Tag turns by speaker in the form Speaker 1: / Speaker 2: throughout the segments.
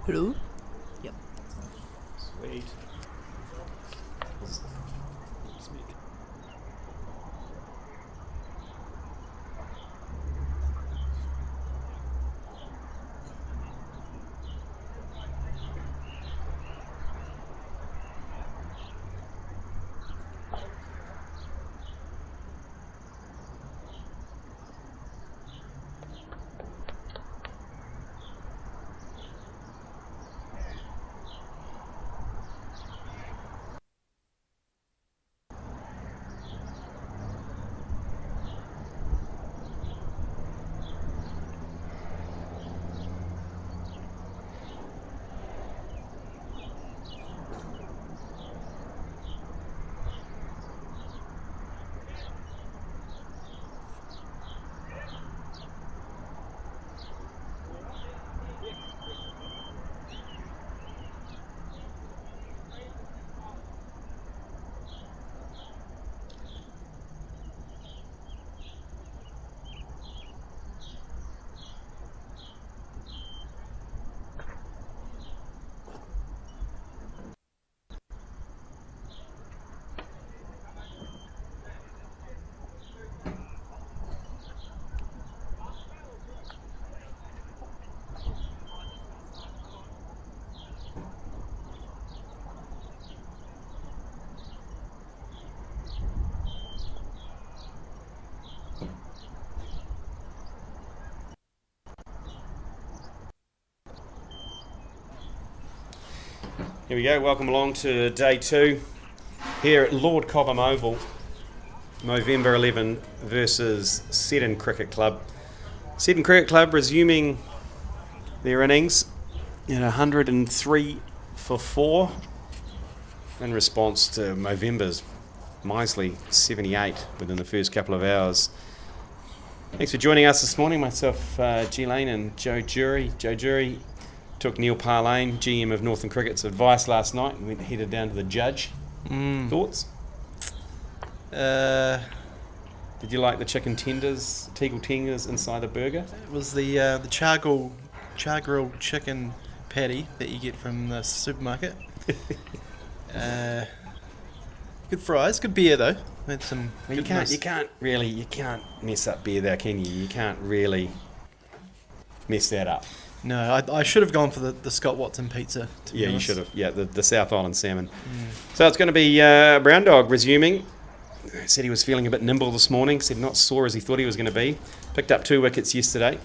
Speaker 1: Hello? Yep.
Speaker 2: Sweet. Here we go, welcome along to day 2 here at Lord Cobham Oval. Movember 11 versus Seddon Cricket Club. Seddon Cricket Club resuming their innings at 103 for 4 in response to Movember's measly 78 within the first couple of hours. Thanks for joining us this morning, myself, G Lane and Joe Jury. Joe Jury took Neil Parlane, GM of Northern Cricket's advice last night and headed down to the judge. Thoughts? Did you like the chicken tenders, Teagle tenders inside the burger?
Speaker 1: It was the char grilled chicken patty that you get from the supermarket. Good fries, good beer though. Had some.
Speaker 2: You can't mess up beer there, can you? You can't really mess that up.
Speaker 1: No, I should have gone for the Scott Watson pizza.
Speaker 2: Yeah, you should have. Yeah, the South Island salmon. So it's going to be Brown Dog resuming. Said he was feeling a bit nimble this morning. Said not sore as he thought he was going to be. Picked up 2 wickets yesterday.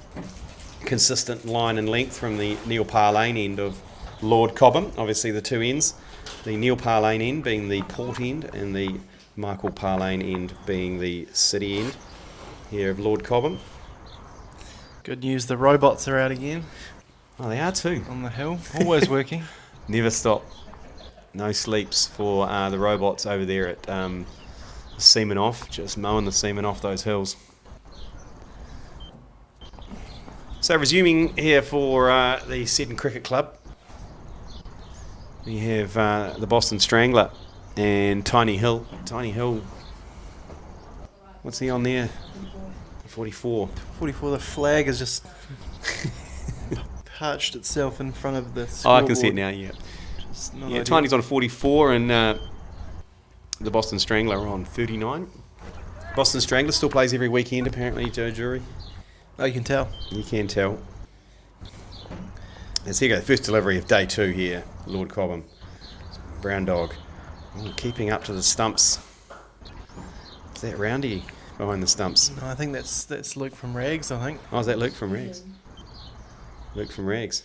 Speaker 2: Consistent line and length from the Neil Parlane end of Lord Cobham. Obviously the 2 ends. The Neil Parlane end being the Port end and the Michael Parlane end being the City end here of Lord Cobham.
Speaker 1: Good news, the robots are out again.
Speaker 2: Oh, they are too.
Speaker 1: On the hill, always working.
Speaker 2: Never stop. No sleeps for the robots over there at semen off, just mowing the semen off those hills. So resuming here for the Seddon Cricket Club, we have the Boston Strangler and Tiny Hill. Tiny Hill, what's he on there? 44.
Speaker 1: 44, the flag has just perched itself in front of the
Speaker 2: Oh,
Speaker 1: scoreboard.
Speaker 2: I can see it now, yeah. Yeah,
Speaker 1: ideal.
Speaker 2: Tiny's on 44 and the Boston Strangler on 39. Boston Strangler still plays every weekend, apparently, Joe Jury.
Speaker 1: Oh, you can tell.
Speaker 2: You can tell. Let's here go. First delivery of day 2 here, Lord Cobham. Brown Dog. Oh, keeping up to the stumps. Is that Roundy behind the stumps?
Speaker 1: No, I think that's Luke from Rags, I think.
Speaker 2: Oh, is that Luke from Rags? Luke from Rags.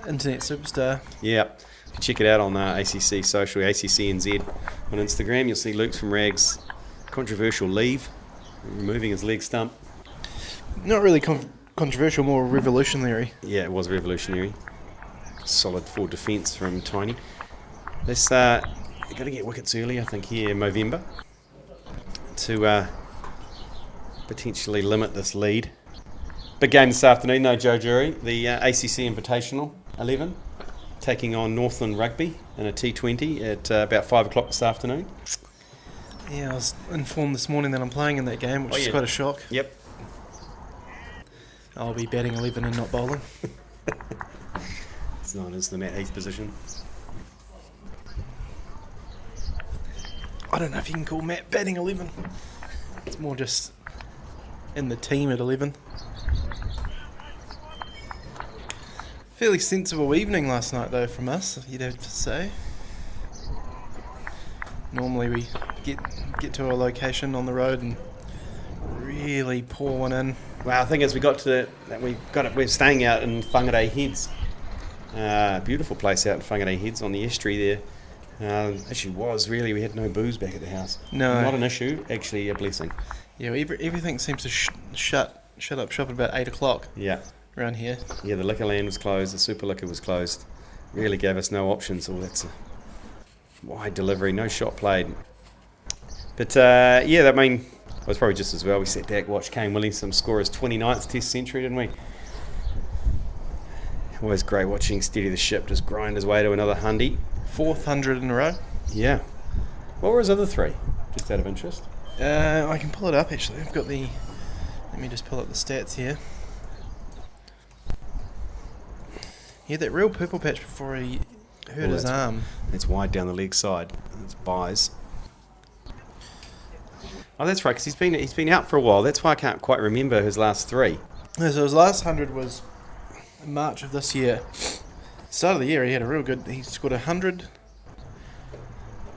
Speaker 1: Internet superstar.
Speaker 2: Yeah. Check it out on ACC Social, ACCNZ on Instagram. You'll see Luke's from Rags' controversial leave, removing his leg stump.
Speaker 1: Not really controversial, more revolutionary.
Speaker 2: Yeah, it was revolutionary. Solid forward defence from Tiny. Let's got to get wickets early, I think, here in Movember to potentially limit this lead. Big game this afternoon, though, Joe Jury. The ACC Invitational 11 taking on Northland Rugby in a T20 at about 5 o'clock this afternoon.
Speaker 1: Yeah, I was informed this morning that I'm playing in that game, which is quite a shock.
Speaker 2: Yep.
Speaker 1: I'll be batting 11 and not bowling.
Speaker 2: It's known as the Matt Heath position.
Speaker 1: I don't know if you can call Matt batting 11. It's more just in the team at 11. Fairly sensible evening last night though from us, you'd have to say. Normally we get to a location on the road and really pour one in.
Speaker 2: Well, the thing is, we're staying out in Whangarei Heads. Beautiful place out in Whangarei Heads on the estuary there. Actually we had no booze back at the house.
Speaker 1: No.
Speaker 2: Not an issue, actually a blessing.
Speaker 1: Yeah, everything seems to shut up shop at about 8 o'clock
Speaker 2: Yeah.
Speaker 1: around here.
Speaker 2: Yeah, the liquor land was closed, the super liquor was closed. Really gave us no options. Oh, that's a wide delivery, no shot played. But it was probably just as well. We sat back, watched Kane Williamson score his 29th Test century, didn't we? Always great watching Steady the Ship just grind his way to another hundy.
Speaker 1: 4th 100 in a row.
Speaker 2: Yeah. What were his other three? Just out of interest.
Speaker 1: I can pull it up actually. Let me just pull up the stats here. He had that real purple patch before he hurt his arm.
Speaker 2: It's wide down the leg side. It's buys. Oh, that's right, because he's been out for a while. That's why I can't quite remember his last three.
Speaker 1: Yeah, so his last 100 was in March of this year. Start of the year, he had a real good. He scored 100.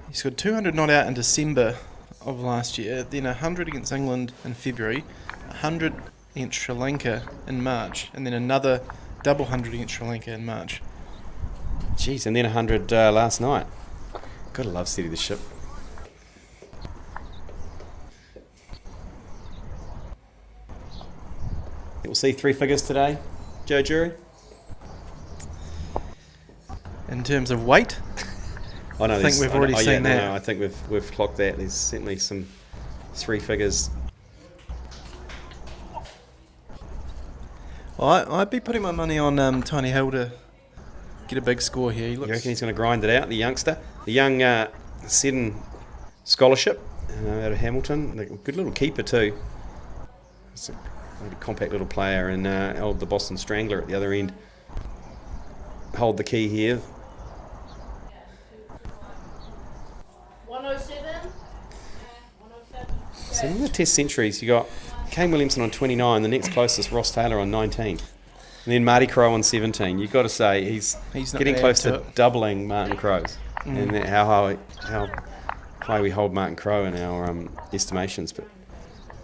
Speaker 1: He scored 200 not out in December of last year. Then 100 against England in February, 100 against Sri Lanka in March, and then another double 100 against Sri Lanka in March.
Speaker 2: Jeez, and then 100 last night. Gotta love Steady the Ship. We'll see 3 figures today, Joe Jury.
Speaker 1: In terms of weight,
Speaker 2: I
Speaker 1: think we've already seen that.
Speaker 2: No, I think we've clocked that. There's certainly some 3 figures.
Speaker 1: Well, I'd be putting my money on Tiny Hill to get a big score here.
Speaker 2: You reckon he's going to grind it out, the youngster? The young Seddon scholarship out of Hamilton. Good little keeper too. It's a compact little player, and the Boston Strangler at the other end. Hold the key here.
Speaker 3: 107.
Speaker 2: So in the Test centuries, you got Kane Williamson on 29, the next closest Ross Taylor on 19, and then Marty Crowe on 17. You've got to say he's
Speaker 1: not
Speaker 2: getting
Speaker 1: gonna
Speaker 2: close
Speaker 1: add
Speaker 2: to
Speaker 1: to it.
Speaker 2: doubling Martin Crowe's, and that how high we hold Martin Crowe in our estimations. But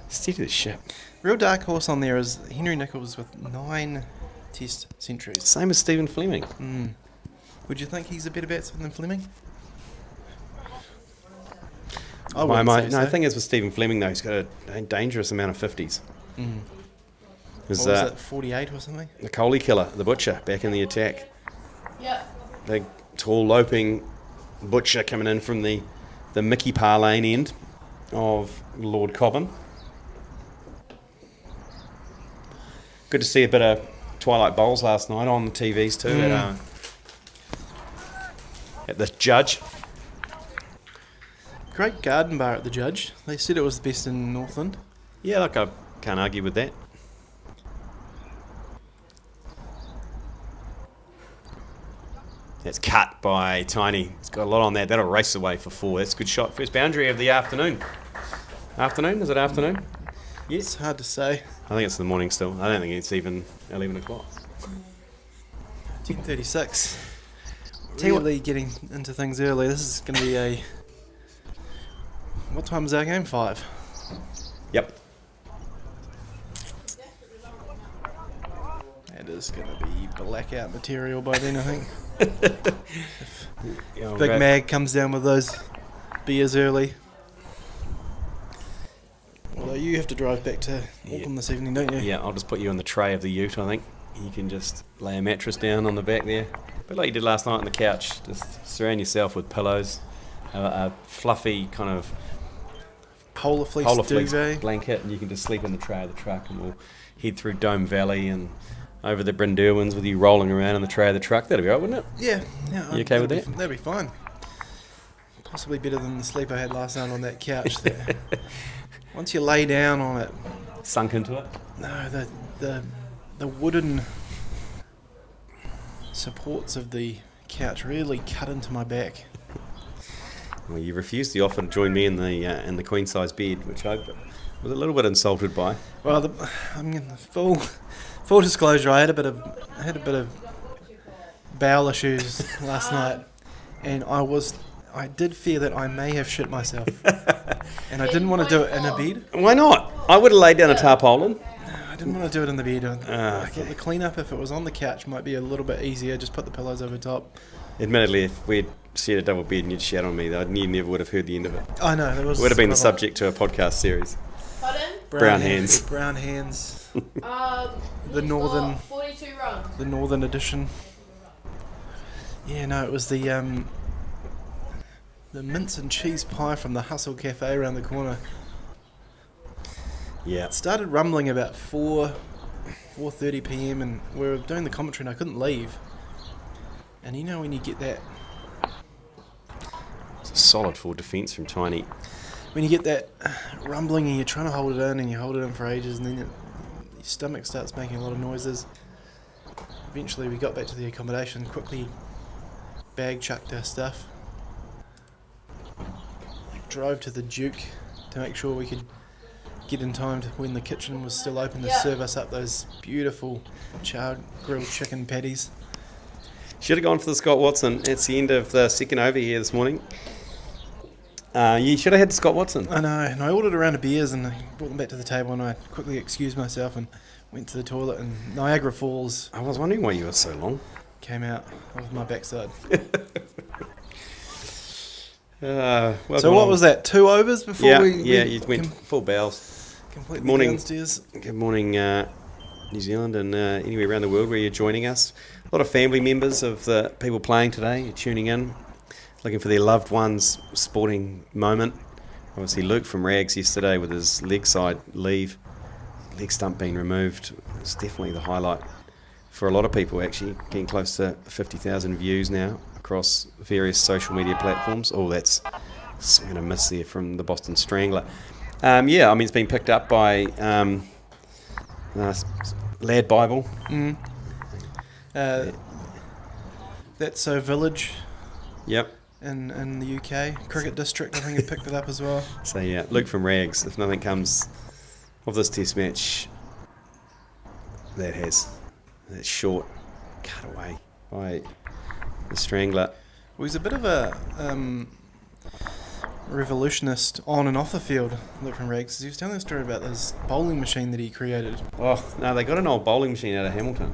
Speaker 2: Steady the Ship.
Speaker 1: Real dark horse on there is Henry Nicholls with 9 Test centuries.
Speaker 2: Same as Stephen Fleming.
Speaker 1: Would you think he's a better batsman than Fleming? I
Speaker 2: My
Speaker 1: wouldn't
Speaker 2: mind.
Speaker 1: say
Speaker 2: No,
Speaker 1: so.
Speaker 2: the thing is with Stephen Fleming though, he's got a dangerous amount of 50s.
Speaker 1: What
Speaker 2: There's
Speaker 1: was it, 48 or something?
Speaker 2: the Coley killer, the butcher, back in the attack.
Speaker 3: Yep.
Speaker 2: Big, tall, loping butcher coming in from the Mickey Parr Lane end of Lord Cobham. Good to see a bit of Twilight Bowls last night on the TVs too at the Judge.
Speaker 1: Great garden bar at the Judge. They said it was the best in Northland.
Speaker 2: Yeah, look, I can't argue with that. That's cut by Tiny. It's got a lot on that. That'll race away for 4. That's a good shot. First boundary of the afternoon. Afternoon? Is it afternoon?
Speaker 1: It's hard to say.
Speaker 2: I think it's the morning still. I don't think it's even 11 o'clock.
Speaker 1: 10:36.
Speaker 2: Tell you what-
Speaker 1: Really getting into things early. This is going to be a... What time is our game? 5.
Speaker 2: Yep.
Speaker 1: It is going to be blackout material by then, I think.
Speaker 2: Yeah,
Speaker 1: Big Mag comes down with those beers early. Although you have to drive back to Auckland this evening, don't you?
Speaker 2: Yeah, I'll just put you on the tray of the ute, I think. You can just lay a mattress down on the back there. But like you did last night on the couch, just surround yourself with pillows, a fluffy kind of
Speaker 1: Polar fleece duvet.
Speaker 2: blanket, and you can just sleep in the tray of the truck, and we'll head through Dome Valley and over the Brynderwins with you rolling around in the tray of the truck. That'd be right, wouldn't it?
Speaker 1: Yeah.
Speaker 2: You okay with
Speaker 1: that'd
Speaker 2: that?
Speaker 1: That'd be fine. Possibly better than the sleep I had last night on that couch there. Once you lay down on it,
Speaker 2: Sunk into it.
Speaker 1: no, the wooden supports of the couch really cut into my back.
Speaker 2: Well, you refused the offer to join me in the queen size bed, which I was a little bit insulted by.
Speaker 1: Well, full disclosure, I had a bit of bowel issues last night, and I did fear that I may have shit myself, and I didn't want to do it in a bed.
Speaker 2: Why not? I would have laid down a tarpaulin.
Speaker 1: I didn't want to do it in the bed. I get the cleanup if it was on the couch might be a little bit easier. Just put the pillows over top.
Speaker 2: Admittedly, if we'd shared a double bed and you'd shat on me, you never would have heard the end of it.
Speaker 1: I know. It
Speaker 2: would have been the subject to a podcast series.
Speaker 3: Pardon?
Speaker 2: Brown hands.
Speaker 1: Brown hands.
Speaker 3: The
Speaker 1: northern-
Speaker 3: 42 runs.
Speaker 1: The northern edition. Yeah, no, it was the mince and cheese pie from the Hustle Cafe around the corner.
Speaker 2: Yeah.
Speaker 1: It started rumbling about 4:30 p.m. and we were doing the commentary and I couldn't leave. And you know when you get that...
Speaker 2: It's a solid full defence from Tiny.
Speaker 1: When you get that rumbling and you're trying to hold it in and you hold it in for ages and then your stomach starts making a lot of noises. Eventually we got back to the accommodation, quickly bag-chucked our stuff. Drove to the Duke to make sure we could get in time to when the kitchen was still open to serve us up those beautiful charred grilled chicken patties.
Speaker 2: Should have gone for the Scott Watson. It's the end of the second over here this morning. You should have had Scott Watson.
Speaker 1: I know, and I ordered a round of beers and I brought them back to the table and I quickly excused myself and went to the toilet and Niagara Falls
Speaker 2: I was wondering why you were so long.
Speaker 1: came out of my backside.
Speaker 2: So
Speaker 1: what was that, 2 overs before we
Speaker 2: you went full bells.
Speaker 1: completely
Speaker 2: Morning.
Speaker 1: downstairs?
Speaker 2: Good morning, New Zealand and anywhere around the world where you're joining us. A lot of family members of the people playing today are tuning in, looking for their loved ones' sporting moment. Obviously Luke from Rags yesterday with his leg stump being removed. It's definitely the highlight for a lot of people, actually, getting close to 50,000 views now across various social media platforms. Oh, that's swing and a miss there from the Boston Strangler. It's been picked up by Lad Bible.
Speaker 1: That's so Village
Speaker 2: Yep.
Speaker 1: in the UK. Cricket District, I think, had picked it up as well.
Speaker 2: So yeah, Luke from Rags. If nothing comes of this test match, that short cut away by the Strangler.
Speaker 1: Well, he's a bit of a revolutionist on and off the field, Luke from Rags. He was telling a story about this bowling machine that he created.
Speaker 2: Oh no, they got an old bowling machine out of Hamilton.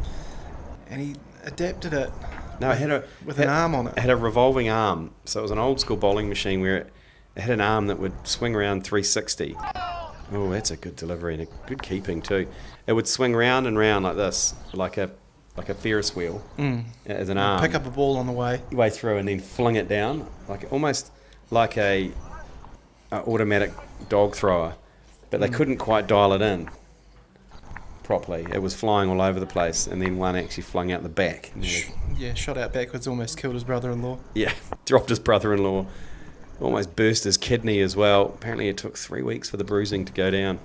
Speaker 1: And he adapted it
Speaker 2: No, it had
Speaker 1: an arm on it.
Speaker 2: It had a revolving arm, so it was an old school bowling machine where it had an arm that would swing around 360. Oh, that's a good delivery and a good keeping too. It would swing round and round like this, like a Ferris wheel, as an arm.
Speaker 1: Pick up a ball on the way.
Speaker 2: Through and then fling it down, almost like a automatic dog thrower, but they couldn't quite dial it in properly. It was flying all over the place, and then one actually flung out the back.
Speaker 1: Yeah, shot out backwards, almost killed his brother-in-law.
Speaker 2: Yeah, dropped his brother-in-law, almost burst his kidney as well. Apparently it took 3 weeks for the bruising to go down.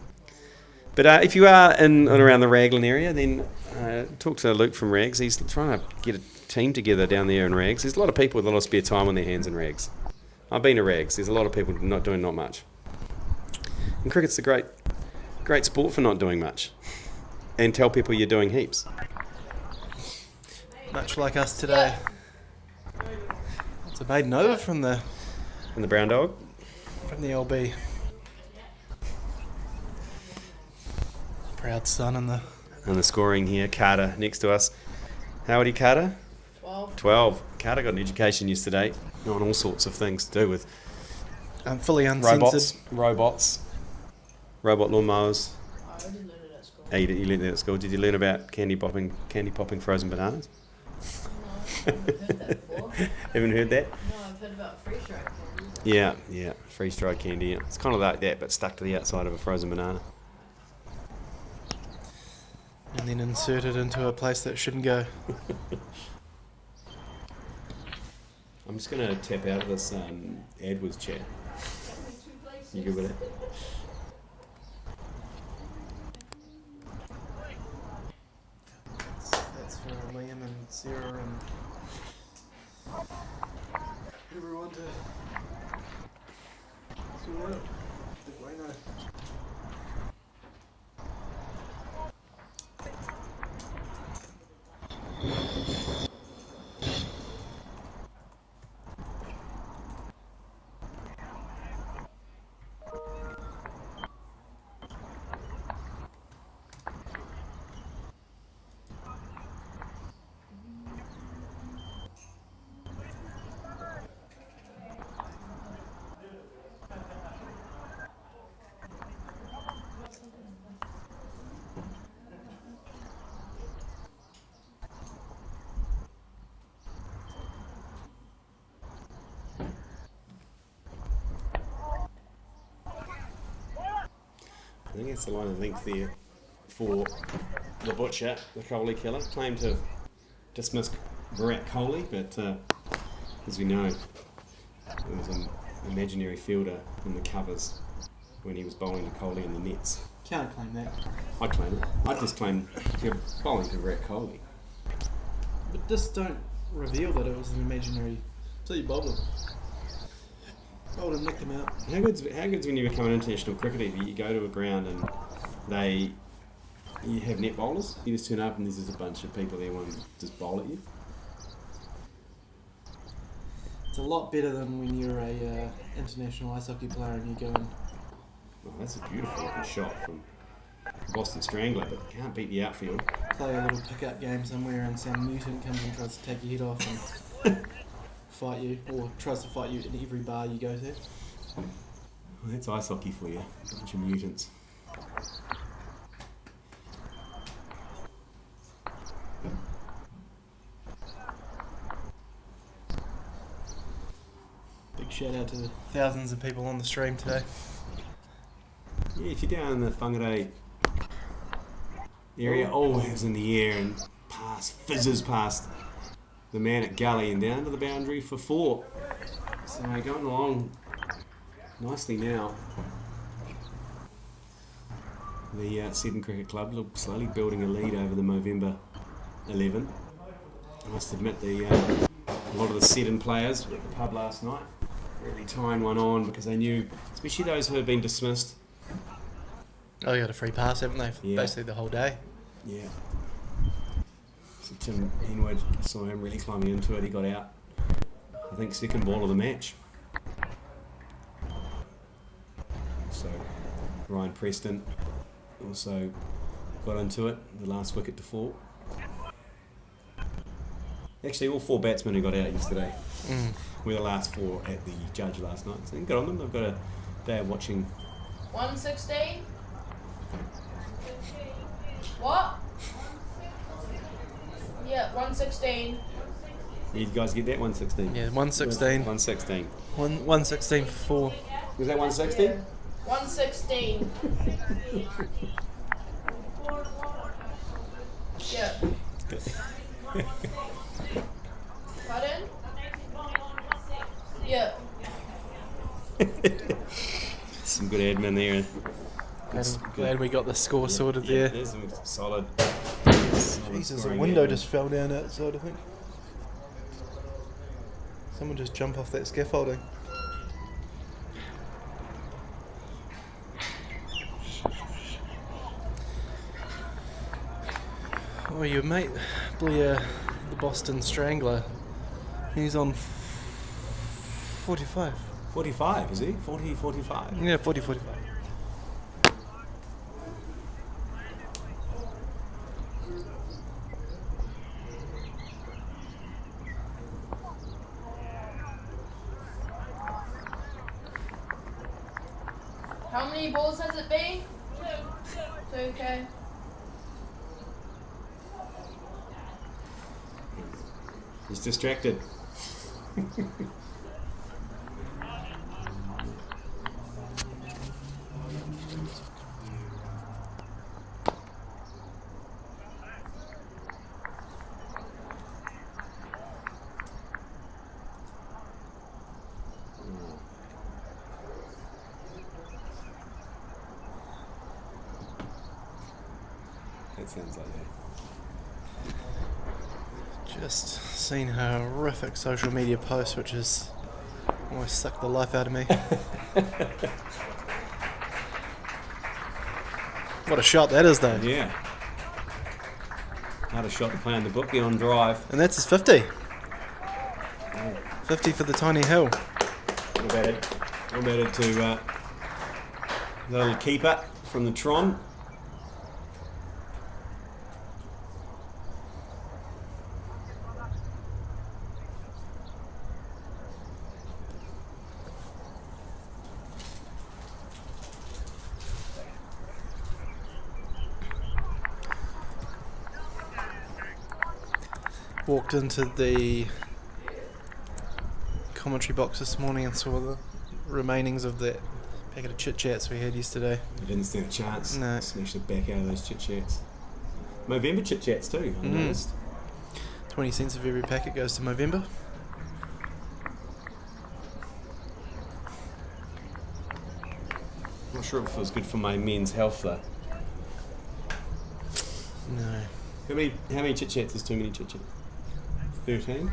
Speaker 2: But if you are in and around the Raglan area, then talk to Luke from Rags. He's trying to get a team together down there in Rags. There's a lot of people with a lot of spare time on their hands in Rags. I've been to Rags. There's a lot of people not doing not much. And cricket's a great sport for not doing much. And tell people you're doing heaps.
Speaker 1: Much like us today. It's a maiden over from the
Speaker 2: And the brown dog?
Speaker 1: From the LB. Proud son in the...
Speaker 2: And the scoring here, Carter next to us. How old are you, Carter? 12. Carter got an education yesterday on all sorts of things to do with
Speaker 1: fully uncensored.
Speaker 2: Robots, robot lawnmowers.
Speaker 3: I didn't learn it at school.
Speaker 2: You learned that at school. Did you learn about candy popping frozen bananas?
Speaker 3: No, I've heard that before.
Speaker 2: Haven't heard that?
Speaker 3: No, I've heard about freeze-dried candies.
Speaker 2: Yeah, freeze-dried candy. Yeah. It's kind of like that, but stuck to the outside of a frozen banana.
Speaker 1: And then inserted into a place that shouldn't go.
Speaker 2: I'm just going to tap out of this AdWords chat. You good with it?
Speaker 1: That's for Liam and Sarah and everyone to sort out the Guano.
Speaker 2: I think it's the line of length there for the butcher, the Coley killer. Claimed to have dismissed Virat Kohli, but as we know, there was an imaginary fielder in the covers when he was bowling to Kohli in the nets.
Speaker 1: Can't claim that.
Speaker 2: I claim it. I just claim if you're bowling to Virat Kohli.
Speaker 1: But just don't reveal that it was an imaginary. So you bowled him. Bowled him, nicked him out.
Speaker 2: How good's when you become an international cricketer? You go to a ground and you have net bowlers. You just turn up and there's just a bunch of people there wanting to just bowl at you.
Speaker 1: It's a lot better than when you're a international ice hockey player and you go and
Speaker 2: Oh, that's a beautiful looking shot from Boston Strangler, but can't beat the outfield.
Speaker 1: play a little pick-up game somewhere and some mutant comes and tries to take your head off and fight you, or tries to fight you in every bar you go to.
Speaker 2: Well, that's ice hockey for you. A bunch of mutants.
Speaker 1: Big shout out to the thousands of people on the stream today.
Speaker 2: Yeah, if you're down in the Whangarei area, always in the air and fizzes past the man at gully and down to the boundary for 4. So going along nicely now. The Seddon Cricket Club slowly building a lead over the Movember 11. I must admit a lot of the Seddon players were at the pub last night, really tying one on because they knew, especially those who had been dismissed.
Speaker 1: Oh, you got a free pass, haven't they?
Speaker 2: Yeah.
Speaker 1: Basically the whole day.
Speaker 2: Yeah. So Tim Henwood, saw him really climbing into it. He got out, I think, second ball of the match. So Ryan Preston also got into it, the last wicket to fall. Actually, all 4 batsmen who got out yesterday were the last 4 at the Judge last night. So good on them. They've got a day of watching.
Speaker 3: 116? What? Yeah, 116.
Speaker 2: You guys get that? 116?
Speaker 1: Yeah, 116.
Speaker 2: 116.
Speaker 1: 116 for 4.
Speaker 2: Was that 160?
Speaker 3: 116. Yeah. Pardon? Yeah.
Speaker 2: Some good admin there.
Speaker 1: Glad we got the score sorted
Speaker 2: Yeah,
Speaker 1: there.
Speaker 2: there's some solid.
Speaker 1: Jesus, a
Speaker 2: scoring
Speaker 1: window
Speaker 2: admin.
Speaker 1: just fell down outside, I think. Someone just jumped off that scaffolding. Oh, your mate, Blair, the Boston Strangler, he's on 45.
Speaker 2: 45, is he? 40, 45.
Speaker 1: Yeah, 45.
Speaker 3: How many balls has it been? 2. Okay.
Speaker 2: He's distracted. That sounds like that.
Speaker 1: Just seen a horrific social media post which has almost sucked the life out of me. What a shot that is, though.
Speaker 2: Yeah. Another shot to play on the bookie on drive.
Speaker 1: And that's his 50. 50 for the tiny hill.
Speaker 2: What about it? What about it to the little keeper from the Tron?
Speaker 1: Walked into the commentary box this morning and saw the remainings of that packet of Chit Chats we had yesterday.
Speaker 2: You didn't stand a chance.
Speaker 1: No.
Speaker 2: Smash the back out of those Chit Chats. Movember Chit Chats too, I noticed.
Speaker 1: 20 cents of every packet goes to Movember.
Speaker 2: Not sure if it feels good for my men's health though.
Speaker 1: No.
Speaker 2: How many Chit Chats is too many Chit Chats? 13?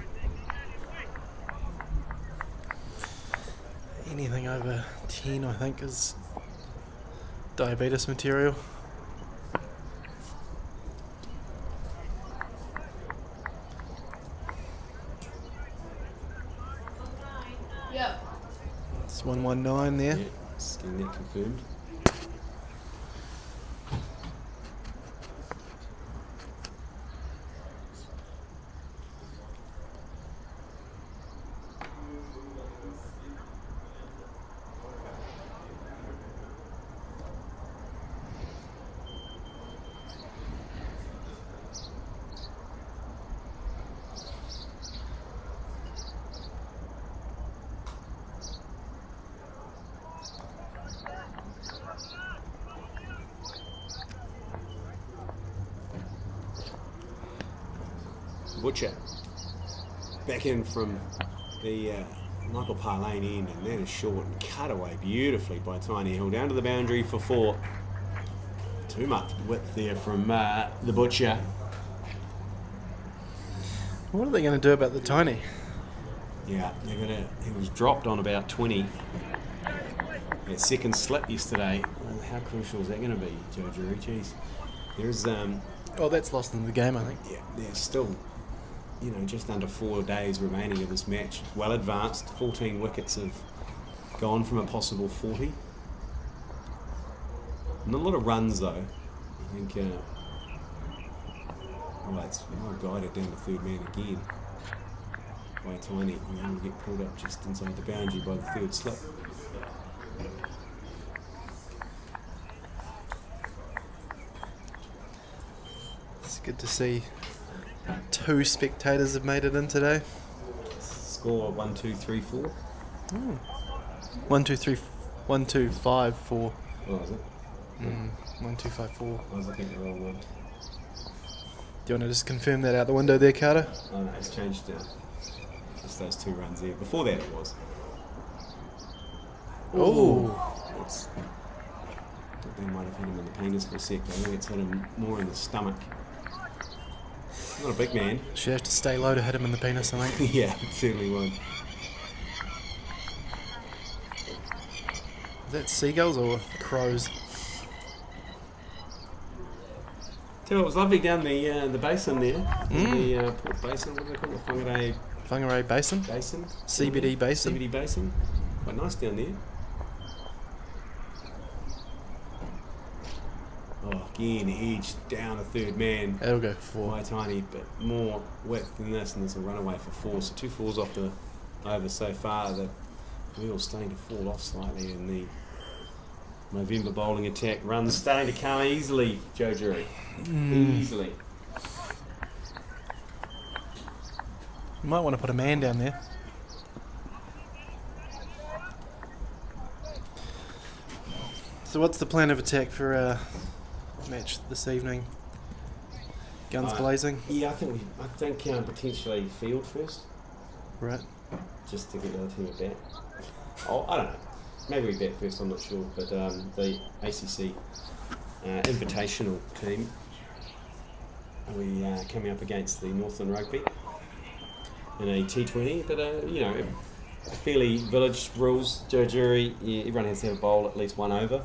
Speaker 1: Anything over 10, I think, is diabetes material.
Speaker 3: Yep.
Speaker 1: It's 119 there.
Speaker 2: Yeah, just getting that confirmed. Butcher back in from the Michael Parlane end, and that is short and cut away beautifully by Tiny Hill down to the boundary for 4. Too much width there from the Butcher.
Speaker 1: What are they going to do about the tiny?
Speaker 2: Yeah, he was dropped on about 20. That second slip yesterday. Well, how crucial is that going to be, Joe Drury? Jeez. There's
Speaker 1: Oh, that's lost in the game, I think.
Speaker 2: yeah, there's still, just under 4 days remaining of this match. Well advanced, 14 wickets have gone from a possible 40. Not a lot of runs though. I think, it's well guided down to third man again by Tiny, and then will get pulled up just inside the boundary by the third slip.
Speaker 1: It's good to see 2 spectators have made it in today.
Speaker 2: Score 1, 2, 3, 4.
Speaker 1: 1, 2, 3, 1, 2, 5, 4.
Speaker 2: Oh, is it?
Speaker 1: 1, 2, 5, 4.
Speaker 2: I was looking at the wrong one.
Speaker 1: Do you want to just confirm that out the window there, Carter?
Speaker 2: Oh no, it's changed down. Just those 2 runs there. Before that it was.
Speaker 1: Oh.
Speaker 2: It's, I thought they might have hit him in the penis for a sec, but I think it's hit him more in the stomach. Not a big man.
Speaker 1: Should have to stay low to hit him in the penis, I think.
Speaker 2: Yeah, it certainly would.
Speaker 1: Is that seagulls or crows?
Speaker 2: Tell you what, it was lovely down the basin there. The Port Basin, what do they call it? Whangarei
Speaker 1: Whangarei Basin?
Speaker 2: Basin?
Speaker 1: CBD Basin?
Speaker 2: CBD Basin. Quite nice down there. Oh, again, edge down a third man.
Speaker 1: That'll go for 4.
Speaker 2: Quite tiny, but more width than this, and there's a runaway for 4. So 2 4s off the over so far. The wheel's starting to fall off slightly in the Movember bowling attack. Runs starting to come easily, Joe Drury. Easily.
Speaker 1: You might want to put a man down there. So what's the plan of attack for match this evening? Guns blazing?
Speaker 2: Yeah, I think potentially field first,
Speaker 1: Right.
Speaker 2: just to get the other team a bat. Oh, I don't know. Maybe we bat first, I'm not sure. But the ACC Invitational team, we coming up against the Northland Rugby. in a T20, but fairly village rules. Jury, everyone has to have a bowl at least one over,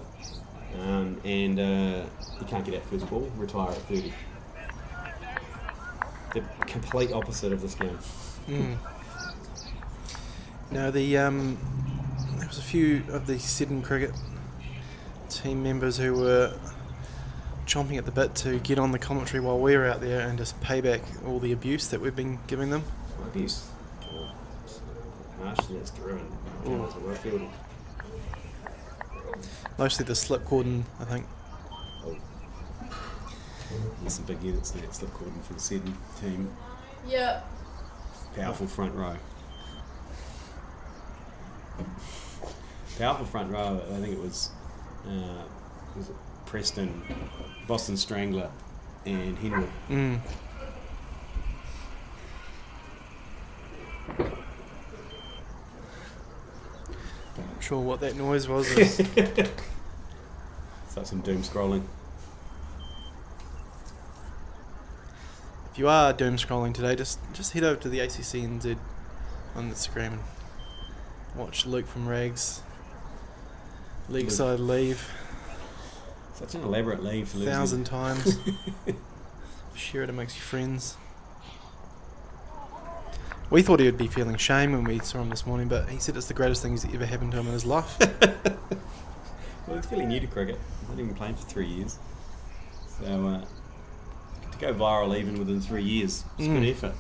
Speaker 2: and you can't get out first ball. Retire at 30. The complete opposite of this game.
Speaker 1: No, there was a few of the Seddon cricket team members who were chomping at the bit to get on the commentary while we were out there and just pay back all the abuse that we've been giving them.
Speaker 2: Abuse. Harsh, that's ruined. It's a well fielded.
Speaker 1: Mostly the slip cordon, I think.
Speaker 2: There's some big units there. Slip cordon for the Seddon team.
Speaker 3: Yeah.
Speaker 2: Powerful front row. Powerful front row. I think it was it Preston, Boston Strangler, and Henwood.
Speaker 1: Not sure what that noise was. It's
Speaker 2: like some doom scrolling.
Speaker 1: If you are doom scrolling today, just head over to the ACCNZ on Instagram and watch Luke from Rags leg side leave.
Speaker 2: Such an elaborate leave to lose
Speaker 1: 1,000 times. Share it amongst your friends. We thought he would be feeling shame when we saw him this morning, but he said it's the greatest thing that's ever happened to him in his life.
Speaker 2: Well, he's fairly new to cricket. He's not even playing for 3 years. So to go viral even within 3 years, it's a good effort.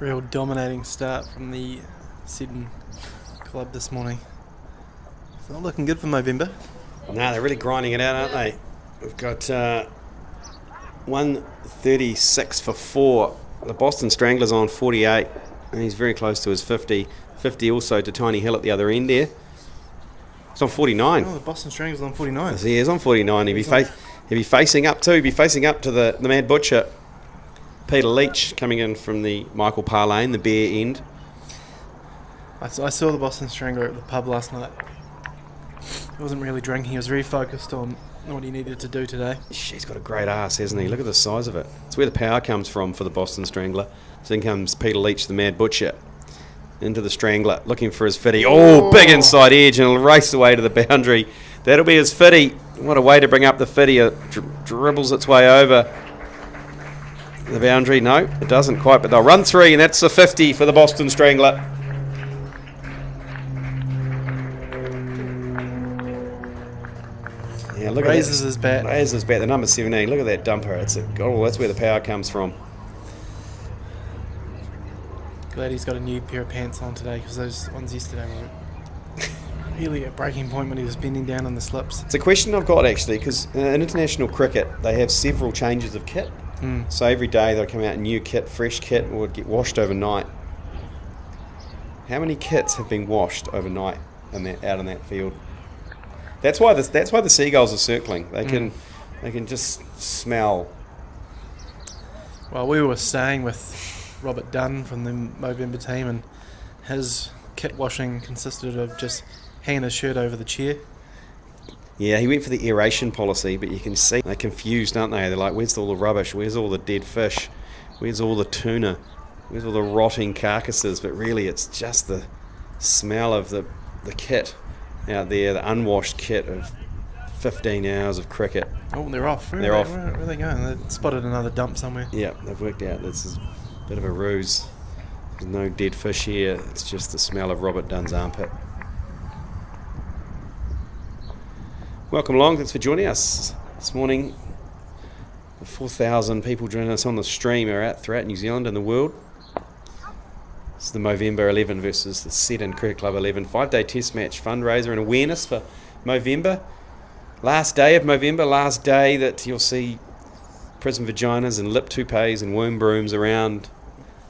Speaker 1: Real dominating start from the Seddon club this morning. It's not looking good for Movember.
Speaker 2: No, they're really grinding it out, aren't they? We've got 136 for 4. The Boston Strangler's on 48, and he's very close to his 50. 50 also to Tiny Hill at the other end there. It's on 49.
Speaker 1: Oh, the Boston Strangler's on 49.
Speaker 2: Yes, he is on 49. He'll be facing up too. He'll be facing up to the Mad Butcher. Peter Leach coming in from the Michael Parlane, the bare end.
Speaker 1: I saw the Boston Strangler at the pub last night. He wasn't really drinking. He was very focused on what he needed to do today.
Speaker 2: He's got a great ass, hasn't he? Look at the size of it. It's where the power comes from for the Boston Strangler. So in comes Peter Leach, the Mad Butcher, into the Strangler, looking for his fitty. Oh, big inside edge, and it'll race away to the boundary. That'll be his fitty. What a way to bring up the fitty. It dribbles its way over the boundary. No, it doesn't quite, but they'll run 3, and that's a 50 for the Boston Strangler. Yeah, look
Speaker 1: Raises
Speaker 2: at that.
Speaker 1: his bat.
Speaker 2: Raises his bat. The number 17. Look at that dumper. That's where the power comes from.
Speaker 1: Glad he's got a new pair of pants on today, because those ones yesterday were really at breaking point when he was bending down on the slips.
Speaker 2: It's a question I've got actually, because in international cricket they have several changes of kit. So every day they'll come out a new kit, fresh kit, or would get washed overnight. How many kits have been washed overnight out in that field? That's why the seagulls are circling. They can just smell.
Speaker 1: Well, we were staying with Robert Dunn from the Movember team, and his kit washing consisted of just hanging his shirt over the chair.
Speaker 2: Yeah, he went for the aeration policy, but you can see they're confused, aren't they? They're like, where's all the rubbish? Where's all the dead fish? Where's all the tuna? Where's all the rotting carcasses? But really, it's just the smell of the kit out there, the unwashed kit of 15 hours of cricket.
Speaker 1: Oh, they're off.
Speaker 2: They're off.
Speaker 1: Where are they going? They spotted another dump somewhere.
Speaker 2: Yeah, they've worked out this is a bit of a ruse. There's no dead fish here. It's just the smell of Robert Dunn's armpit. Welcome along. Thanks for joining us this morning. The 4,000 people joining us on the stream are out throughout New Zealand and the world. This is the Movember 11 versus the Seddon Cricket Club 11. 5-day test match fundraiser and awareness for Movember. Last day of Movember, last day that you'll see prison vaginas and lip toupees and womb brooms around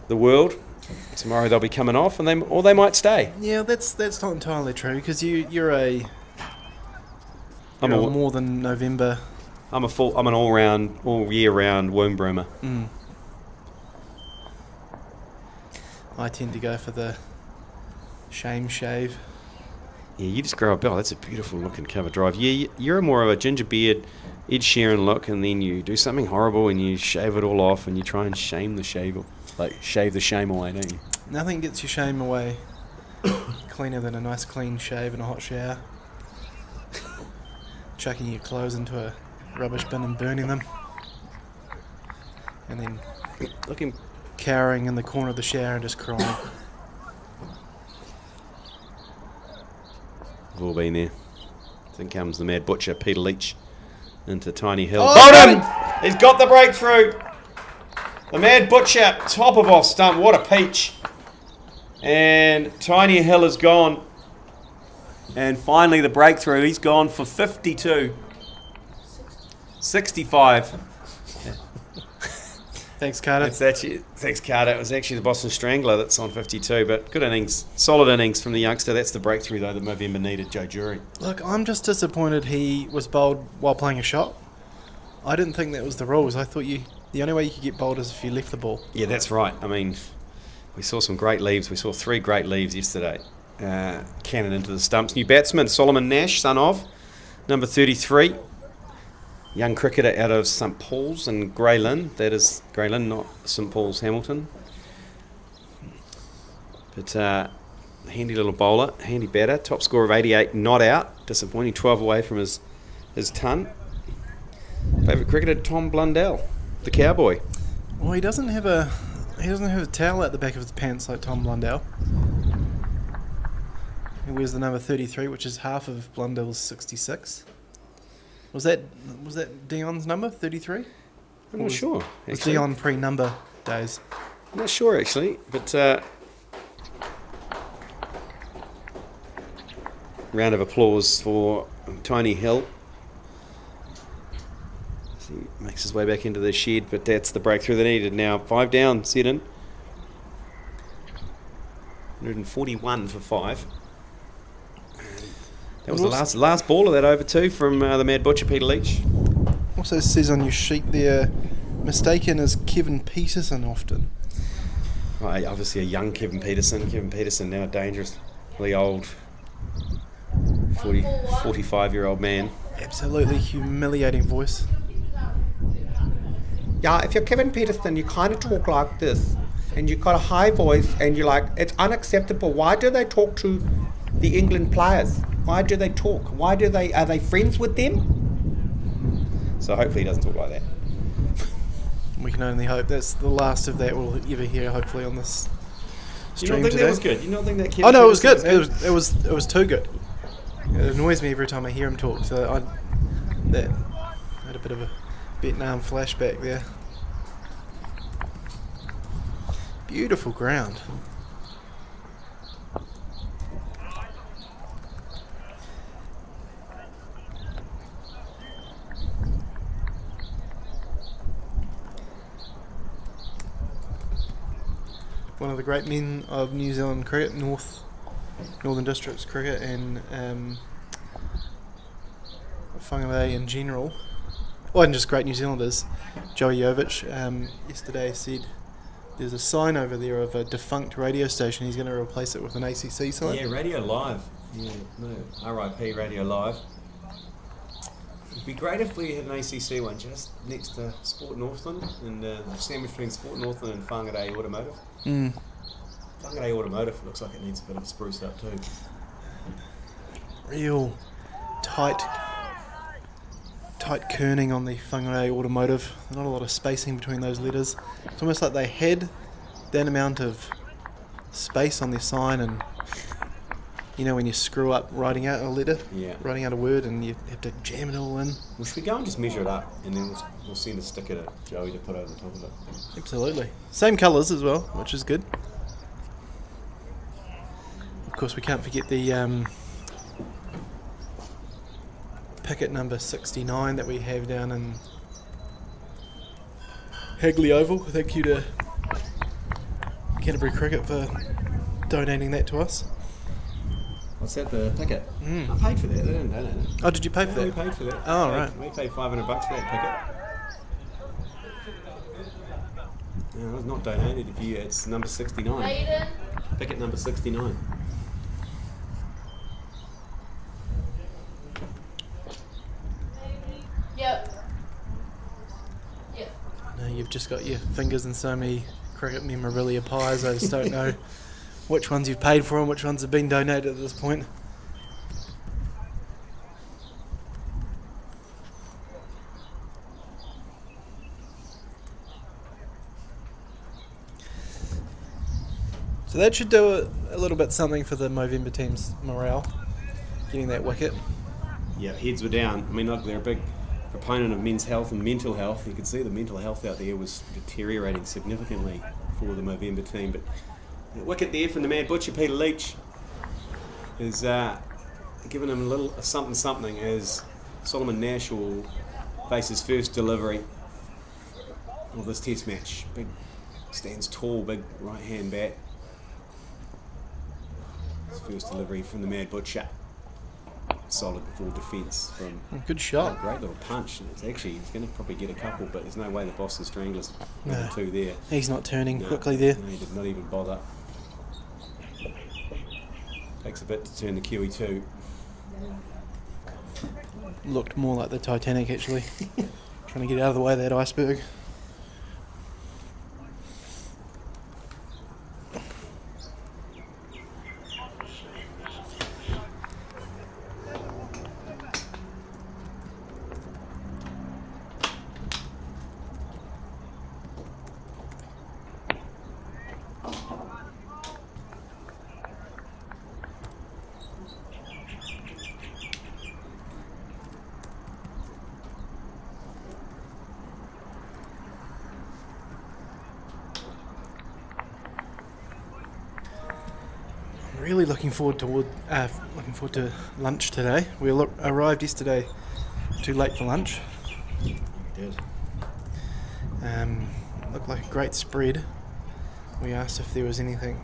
Speaker 2: the world. Tomorrow they'll be coming off, and they might stay.
Speaker 1: Yeah, that's not entirely true, because you're a more than November.
Speaker 2: I'm an all year round womb broomer.
Speaker 1: I tend to go for the shame shave.
Speaker 2: Yeah, you just grow a belt. That's a beautiful looking cover drive. Yeah, you're more of a ginger beard, Ed Sheeran look, and then you do something horrible and you shave it all off and you try and shave the shame away, don't you?
Speaker 1: Nothing gets your shame away cleaner than a nice clean shave and a hot shower. Chucking your clothes into a rubbish bin and burning them. And then cowering in the corner of the shower and just crying.
Speaker 2: We've all been there. Then comes the Mad Butcher, Peter Leach, into Tiny Hill.
Speaker 1: Oh,
Speaker 2: him! He's got the breakthrough! The Mad Butcher, top of off stump. What a peach. And Tiny Hill is gone. And finally the breakthrough. He's gone for 52. 65.
Speaker 1: Thanks, Carter.
Speaker 2: Thanks, Carter. It was actually the Boston Strangler that's on 52, but good innings. Solid innings from the youngster. That's the breakthrough, though, that Movember needed, Joe Jury.
Speaker 1: Look, I'm just disappointed he was bowled while playing a shot. I didn't think that was the rules. I thought the only way you could get bowled is if you left the ball.
Speaker 2: Yeah, that's right. I mean, we saw some great leaves. We saw 3 great leaves yesterday. Cannon into the stumps. New batsman, Solomon Nash, son of number 33. Young cricketer out of St Paul's and Grey Lynn. That is Grey Lynn, not St Paul's Hamilton. But handy little bowler, handy batter. Top score of 88, not out. Disappointing, 12 away from his ton. Favourite cricketer, Tom Blundell, the cowboy.
Speaker 1: Well, he doesn't have a towel at the back of his pants like Tom Blundell. He wears the number 33, which is half of Blundell's 66. Was that Dion's number, 33?
Speaker 2: I'm not sure.
Speaker 1: Was Dion pre-number days?
Speaker 2: I'm not sure actually, but round of applause for Tiny Hill. He makes his way back into the shed, but that's the breakthrough they needed now. 5 down, Seddon. 141 for 5. That was the last ball of that over two from the Mad Butcher, Peter Leach.
Speaker 1: Also says on your sheet there, mistaken as Kevin Peterson often.
Speaker 2: Right, obviously a young Kevin Peterson. Kevin Peterson now a dangerously old 45-year-old man.
Speaker 1: Absolutely humiliating voice.
Speaker 4: Yeah, if you're Kevin Peterson, you kind of talk like this, and you've got a high voice, and you're like, it's unacceptable. Why do they talk to the England players? Why do they talk? Are they friends with them?
Speaker 2: So hopefully he doesn't talk like that.
Speaker 1: We can only hope. That's the last of that we'll ever hear, hopefully, on this
Speaker 2: You
Speaker 1: stream
Speaker 2: don't think
Speaker 1: today.
Speaker 2: that was good? You don't think that Kevin
Speaker 1: Oh no, it was good.
Speaker 2: Peterson
Speaker 1: It was too good. It annoys me every time I hear him talk. So I had a bit of a Vietnam flashback there. Beautiful ground. One of the great men of New Zealand cricket, Northern Districts cricket, and Whangarei in general, and just great New Zealanders. Joey Jovich yesterday said there's a sign over there of a defunct radio station. He's going to replace it with an ACC sign.
Speaker 2: Yeah, Radio Live. Yeah, no, RIP Radio Live. It'd be great if we had an ACC one just next to Sport Northland, and sandwich between Sport Northland and Whangarei Automotive. Whangarei Automotive looks like it needs a bit of a spruce up too.
Speaker 1: Real tight kerning on the Whangarei Automotive. Not a lot of spacing between those letters. It's almost like they had that amount of space on their sign, and you know when you screw up writing out a letter, writing out a word, and you have to jam it all in.
Speaker 2: Well, should we go and just measure it up, and then we'll send a sticker to Joey to put over the top of it?
Speaker 1: Absolutely. Same colours as well, which is good. Of course, we can't forget the picket number 69 that we have down in Hagley Oval. Thank you to Canterbury Cricket for donating that to us.
Speaker 2: What's that, the ticket? I paid for that. They didn't donate it.
Speaker 1: Oh, did you pay for
Speaker 2: We
Speaker 1: that?
Speaker 2: paid for that.
Speaker 1: Oh, right.
Speaker 2: We paid $500 for that ticket. No, it was not donated. It's number 69.
Speaker 3: Aiden.
Speaker 2: Ticket number 69.
Speaker 3: Yep. Yep.
Speaker 1: No, you've just got your fingers in so many cricket memorabilia pies. I just don't know which ones you've paid for and which ones have been donated at this point. So that should do a little bit something for the Movember team's morale, getting that wicket.
Speaker 2: Yeah, heads were down. I mean, look, they're a big proponent of men's health and mental health. You could see the mental health out there was deteriorating significantly for the Movember team. But the wicket there from the Mad Butcher, Peter Leach, is giving him a little something as Solomon Nash will face his first delivery of this test match. Big, stands tall, big right hand bat. His first delivery from the Mad Butcher. Solid full defence from
Speaker 1: Good shot.
Speaker 2: great little punch. It's actually, he's going to probably get a couple, but there's no way the Boston Stranglers number 2 there.
Speaker 1: He's not turning
Speaker 2: No,
Speaker 1: quickly there.
Speaker 2: No, he did not even bother. Takes a bit to turn the Kiwi 2.
Speaker 1: Looked more like the Titanic actually. Trying to get out of the way of that iceberg. Really looking forward to lunch today. We arrived yesterday too late for lunch.
Speaker 2: We did.
Speaker 1: Looked like a great spread. We asked if there was anything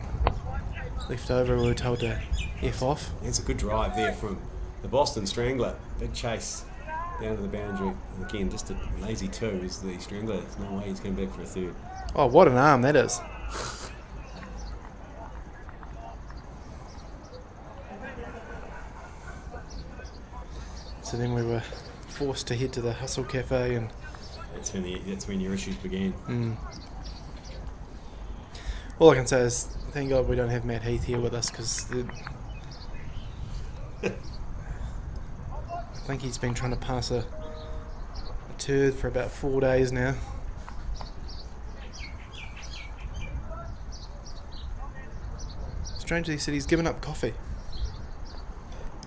Speaker 1: left over. We were told to F off.
Speaker 2: It's a good drive there from the Boston Strangler. Big chase down to the boundary. And again, just a lazy two is the Strangler. There's no way he's going back for a third.
Speaker 1: Oh, what an arm that is. So then we were forced to head to the Hustle Cafe and...
Speaker 2: That's when your issues began.
Speaker 1: All I can say is, thank God we don't have Matt Heath here with us, because I think he's been trying to pass a turd for about 4 days now. Strangely, he said he's given up coffee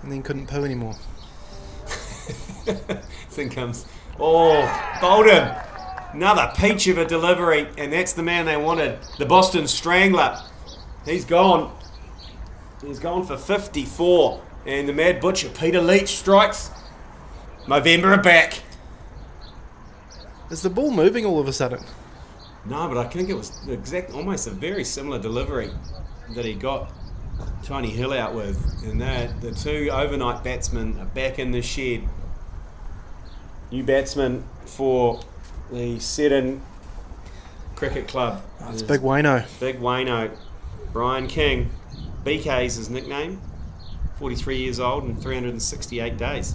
Speaker 1: and then couldn't poo anymore.
Speaker 2: Thing comes. Oh, Bolden! Another peach of a delivery, and that's the man they wanted. The Boston Strangler. He's gone. He's gone for 54. And the Mad Butcher, Peter Leach, strikes. Movember are back.
Speaker 1: Is the ball moving all of a sudden?
Speaker 2: No, but I think it was almost a very similar delivery that he got Tony Hill out with. And the two overnight batsmen are back in the shed. New batsman for the Seddon Cricket Club.
Speaker 1: Oh, it's Big Wayno.
Speaker 2: Big Wayno. Brian King. BK's his nickname. 43 years old and 368 days.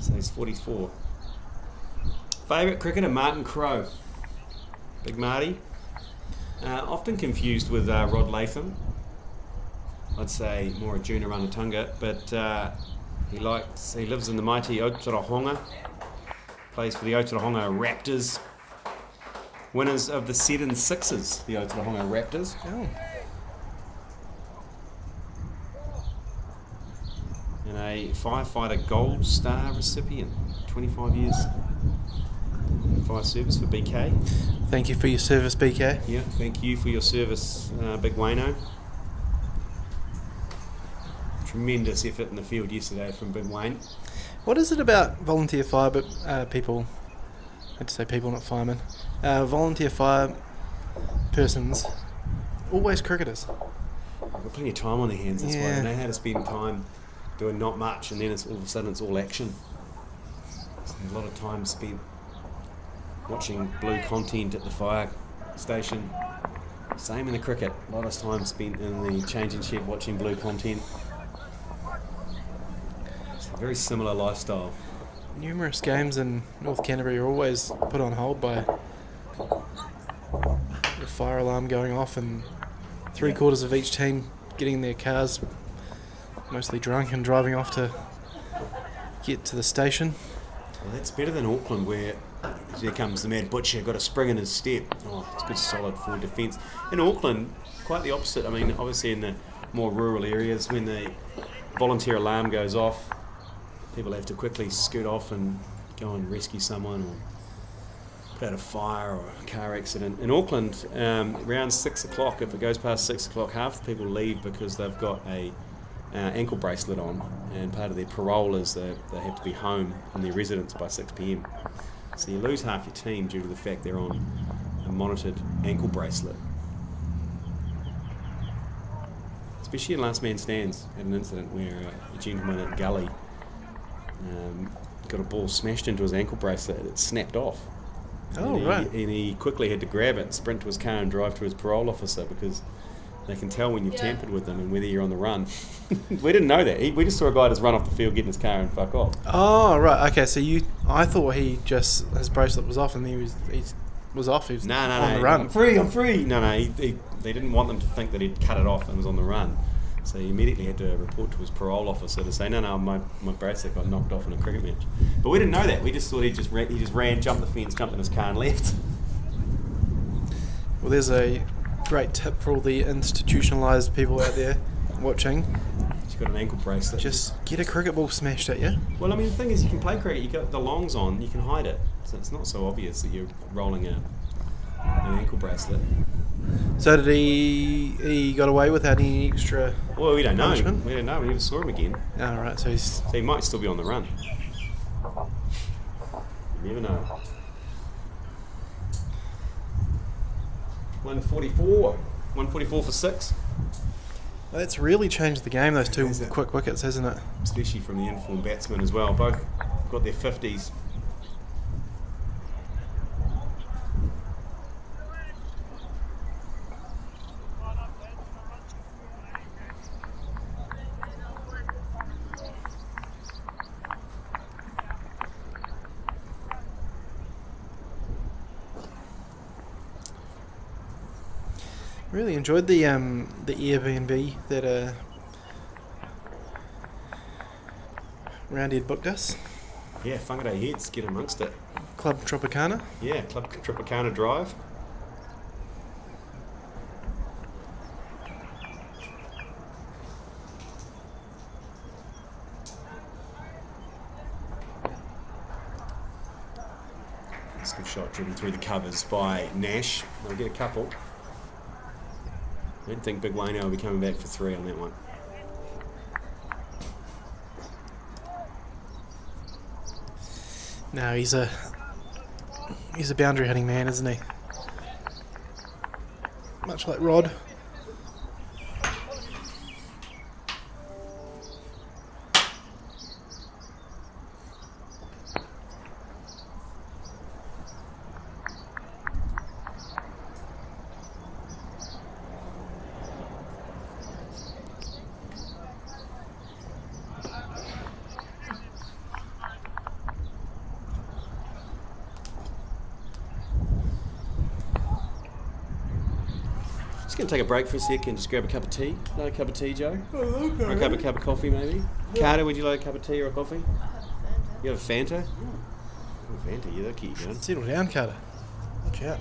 Speaker 2: So he's 44. Favourite cricketer, Martin Crowe. Big Marty. Often confused with Rod Latham. I'd say more a junior Ranatunga, but he lives in the mighty Aotearoa. Plays for the Aotearoa Raptors. Winners of the Seddon Sixers, the Aotearoa Raptors.
Speaker 1: Oh.
Speaker 2: And a firefighter gold star recipient. 25 years fire service for BK.
Speaker 1: Thank you for your service, BK.
Speaker 2: Yeah, thank you for your service, Big Wayno. Tremendous effort in the field yesterday from Big Wayne.
Speaker 1: What is it about volunteer fire people? I had to say people, not firemen. Volunteer fire persons, always cricketers.
Speaker 2: They've got plenty of time on their hands, that's why they know how to spend time doing not much, and then it's all of a sudden it's all action. So a lot of time spent watching blue content at the fire station. Same in the cricket. A lot of time spent in the changing shed watching blue content. It's a very similar lifestyle.
Speaker 1: Numerous games in North Canterbury are always put on hold by the fire alarm going off and three-quarters of each team getting in their cars, mostly drunk, and driving off to get to the station.
Speaker 2: Well, that's better than Auckland, where here comes the Mad Butcher, got a spring in his step. Oh, it's good solid forward defence. In Auckland, quite the opposite. I mean, obviously in the more rural areas, when the volunteer alarm goes off, people have to quickly scoot off and go and rescue someone or put out a fire or a car accident. In Auckland, around 6 o'clock, if it goes past 6 o'clock, half the people leave because they've got a ankle bracelet on, and part of their parole is they have to be home in their residence by 6 p.m. So you lose half your team due to the fact they're on a monitored ankle bracelet. Especially in last man stands, had an incident where a gentleman at Gully got a ball smashed into his ankle bracelet. It snapped off.
Speaker 1: Oh, right.
Speaker 2: And he quickly had to grab it, sprint to his car and drive to his parole officer, because they can tell when you've tampered with them and whether you're on the run. We didn't know that. We just saw a guy just run off the field, get in his car and fuck off.
Speaker 1: Oh, right. Okay, so I thought his bracelet was off and he was off. He was on the run.
Speaker 2: I'm free. No, they didn't want them to think that he'd cut it off and was on the run. So he immediately had to report to his parole officer to say, no, my bracelet got knocked off in a cricket match. But we didn't know that. We just thought he just ran, jumped the fence, jumped in his car and left.
Speaker 1: Well, there's a great tip for all the institutionalised people out there watching.
Speaker 2: You've got an ankle bracelet.
Speaker 1: Just get a cricket ball smashed at you.
Speaker 2: Well, I mean, the thing is, you can play cricket, you got the longs on, you can hide it. So it's not so obvious that you're rolling an ankle bracelet.
Speaker 1: So did he got away without any extra?
Speaker 2: Well, we don't know.
Speaker 1: Punishment?
Speaker 2: We don't know. We never saw him again.
Speaker 1: Oh, right. So he's
Speaker 2: So he might still be on the run. You never know. 144. 144 for 6.
Speaker 1: that's really changed the game. Those two
Speaker 2: Has it?
Speaker 1: quick wickets, hasn't it?
Speaker 2: Especially from the informed batsmen as well. Both got their 50s.
Speaker 1: Really enjoyed the Airbnb that Roundy had booked us.
Speaker 2: Yeah, Whangarei heads, get amongst it.
Speaker 1: Club Tropicana.
Speaker 2: Yeah, Club Tropicana Drive. That's a good shot driven through the covers by Nash. They'll get a couple. I don't think Big Wayne will be coming back for 3 on that one.
Speaker 1: No, he's a boundary hitting man, isn't he? Much like Rod.
Speaker 2: Just going to take a break for a second, just grab a cup of tea. Like a cup of tea, Joe? Or a cup of coffee, maybe? Carter, would you like a cup of tea or a coffee? You have a Fanta? Oh, Fanta, yeah, that'll keep you going.
Speaker 1: Settle down, Carter. Watch out.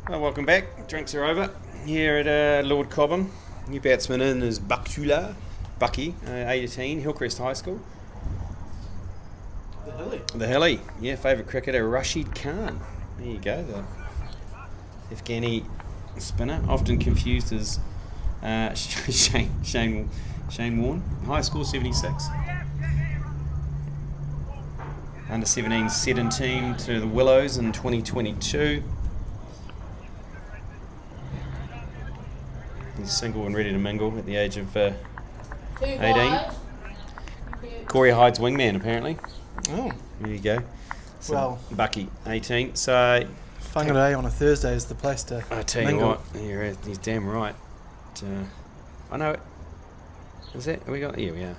Speaker 2: Well, welcome back. Drinks are over here at Lord Cobham. New batsman in is Bucky, 18, Hillcrest High School. The Hilly, yeah, favourite cricketer Rashid Khan. There you go, the Afghani spinner, often confused as Shane Warne. High score 76. Under 17 Seddon team to the Willows in 2022. He's single and ready to mingle at the age of 18. Corey Hyde's wingman, apparently.
Speaker 1: Oh,
Speaker 2: There you go. So
Speaker 1: well,
Speaker 2: Bucky, 18. So
Speaker 1: Whangarei on a Thursday is the place to
Speaker 2: I tell
Speaker 1: mingle.
Speaker 2: you what, he's damn right. I know it. Is that? Have we got? Yeah, we are.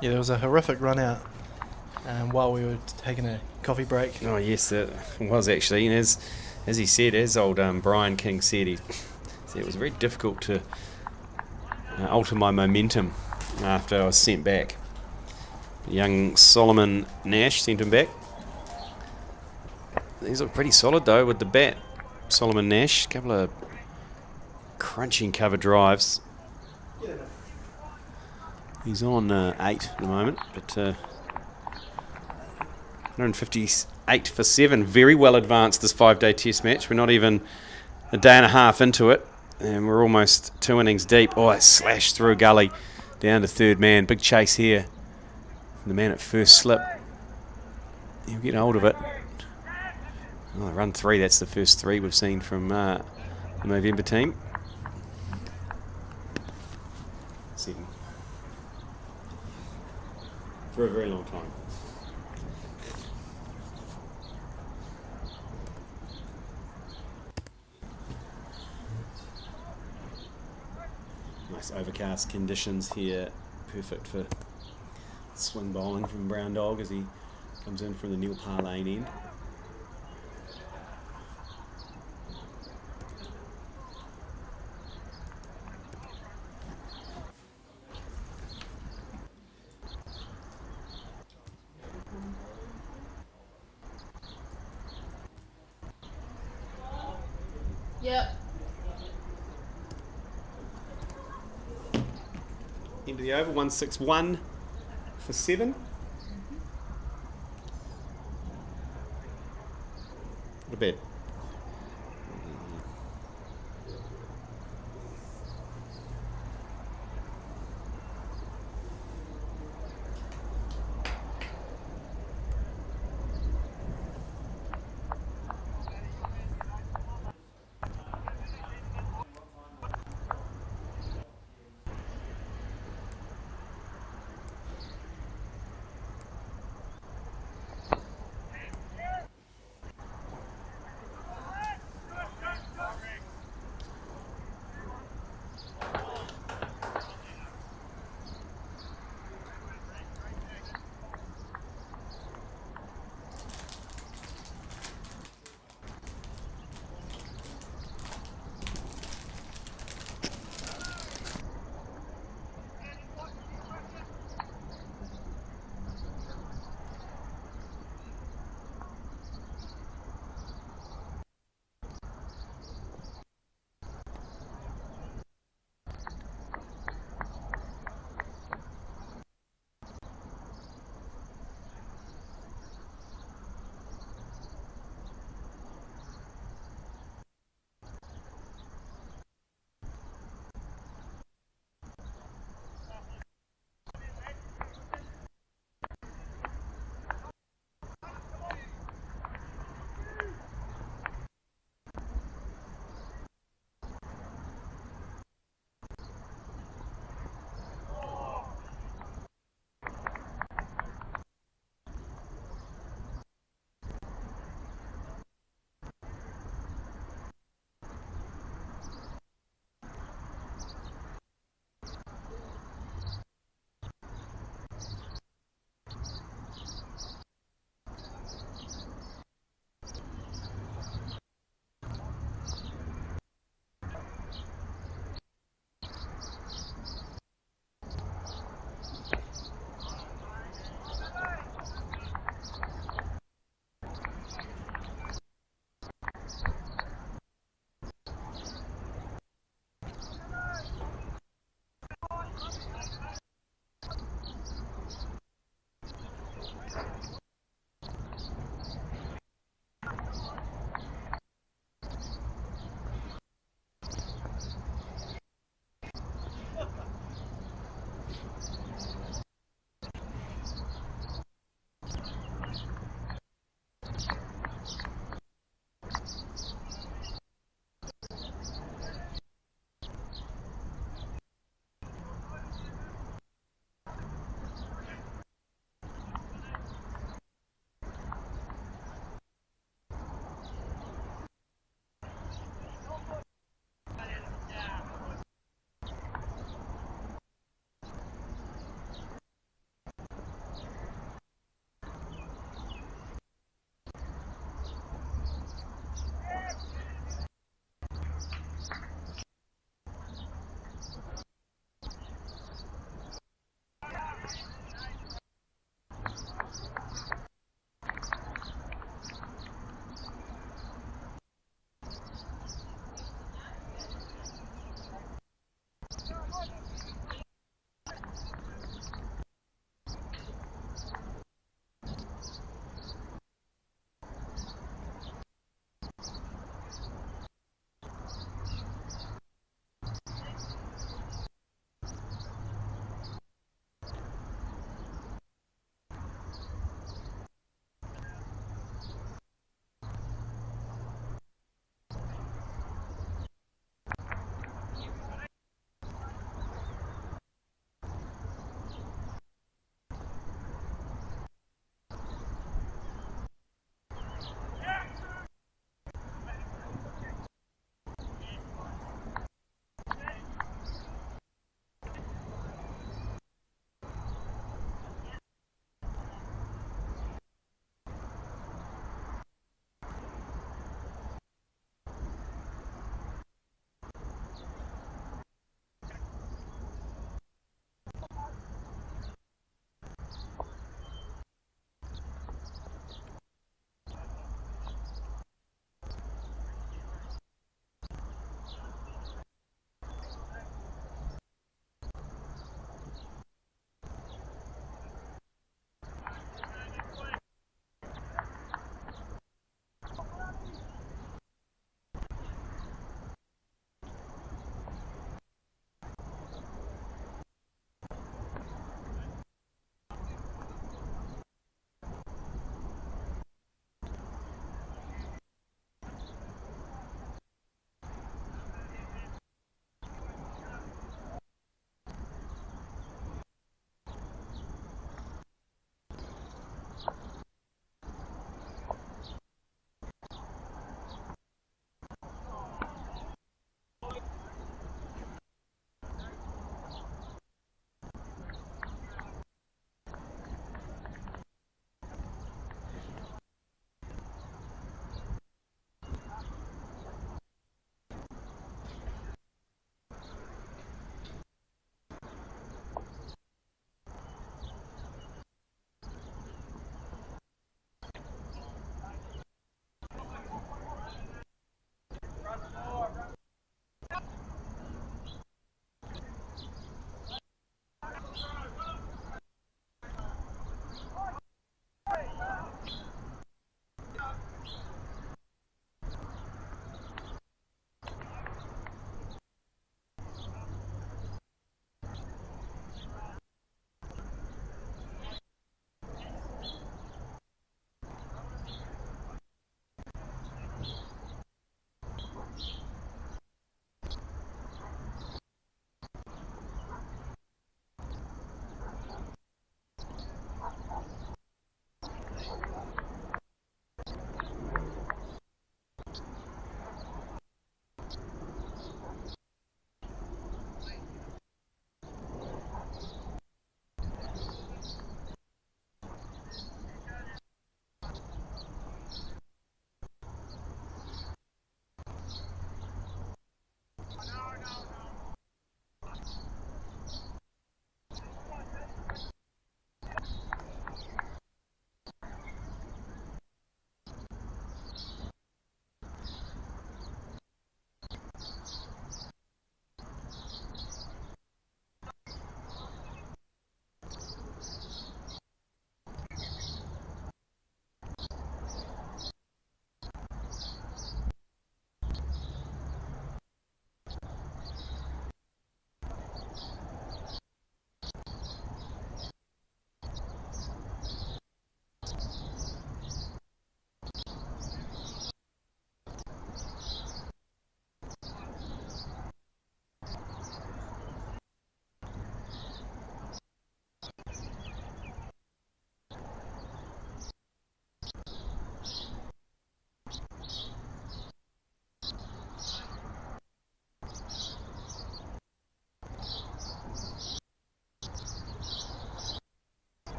Speaker 1: Yeah, there was a horrific run out while we were taking a coffee break.
Speaker 2: Oh yes, it was actually. And as he said, as old Brian King said, he said it was very difficult to alter my momentum after I was sent back. Young Solomon Nash sent him back. He's looked pretty solid though with the bat. Solomon Nash, a couple of crunching cover drives. He's on 8 at the moment, but 158 for 7. Very well advanced this 5-day test match. We're not even a day and a half into it, and we're almost 2 innings deep. Oh, it slashed through a gully down to third man. Big chase here. The man at first slip. He'll get hold of it. Oh, run 3. That's the first 3 we've seen from the Movember team. Seddon. For a very long time. Nice overcast conditions here. Perfect for swing bowling from Brown Dog as he comes in from the Neil Parr Lane end.
Speaker 3: Yep.
Speaker 2: Into the over, 161 for 7. Not a bad.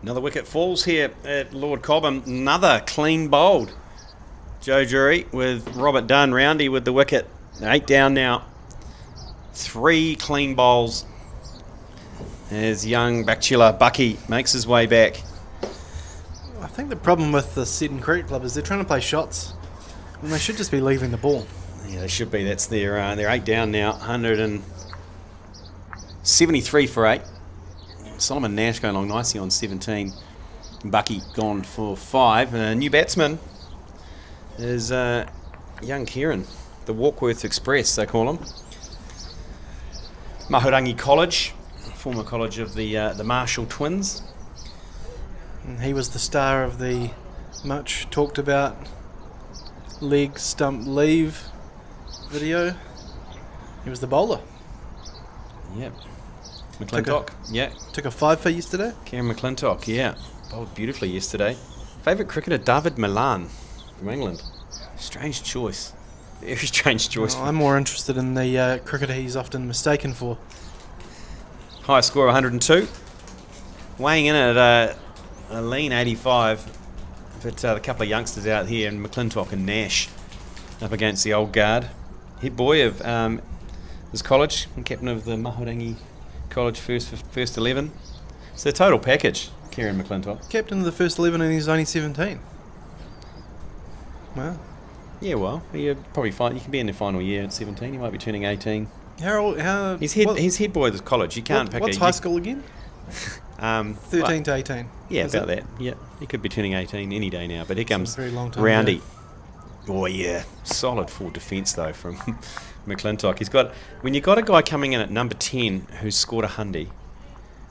Speaker 2: Another wicket falls here at Lord Cobham. Another clean bowled. Joe Jury with Robert Dunn. Roundy with the wicket. 8 down now. 3 clean bowls as young Bachelor Bucky makes his way back.
Speaker 1: I think the problem with the Seddon Cricket Club is they're trying to play shots when they should just be leaving the ball.
Speaker 2: Yeah, they should be. That's they're 8 down now. 173 for 8. Solomon Nash going along nicely on 17. Bucky gone for 5. And a new batsman is young Kieran, the Warkworth Express, they call him. Mahurangi College, former college of the Marshall twins.
Speaker 1: And he was the star of the much talked about leg stump leave video. He was the bowler.
Speaker 2: Yep. McClintock,
Speaker 1: Took a 5 for yesterday.
Speaker 2: Kieran McClintock, yeah. Bowled beautifully yesterday. Favourite cricketer, David Milan from England. Strange choice. Very strange choice.
Speaker 1: Well, I'm more interested in the cricketer he's often mistaken for.
Speaker 2: High score 102. Weighing in at a lean 85. But a couple of youngsters out here, and McClintock and Nash up against the old guard. Hit boy of his college, and captain of the Mahurangi College first 11. It's the total package, Kieran McClintock.
Speaker 1: Captain of the first 11 and he's only 17. Wow.
Speaker 2: Yeah, well, you're probably fine. You can be in the final year at 17. You might be turning 18. He's head boy of the college. You can't pick
Speaker 1: what's high school again? 13 to 18.
Speaker 2: Yeah,
Speaker 1: Is
Speaker 2: about
Speaker 1: it?
Speaker 2: that. Yeah, he could be turning 18 any day now. But here comes
Speaker 1: a very long time
Speaker 2: Roundy.
Speaker 1: ago.
Speaker 2: Oh yeah, solid full defence though from McClintock. He's got when you got a guy coming in at number 10 who's scored a hundy.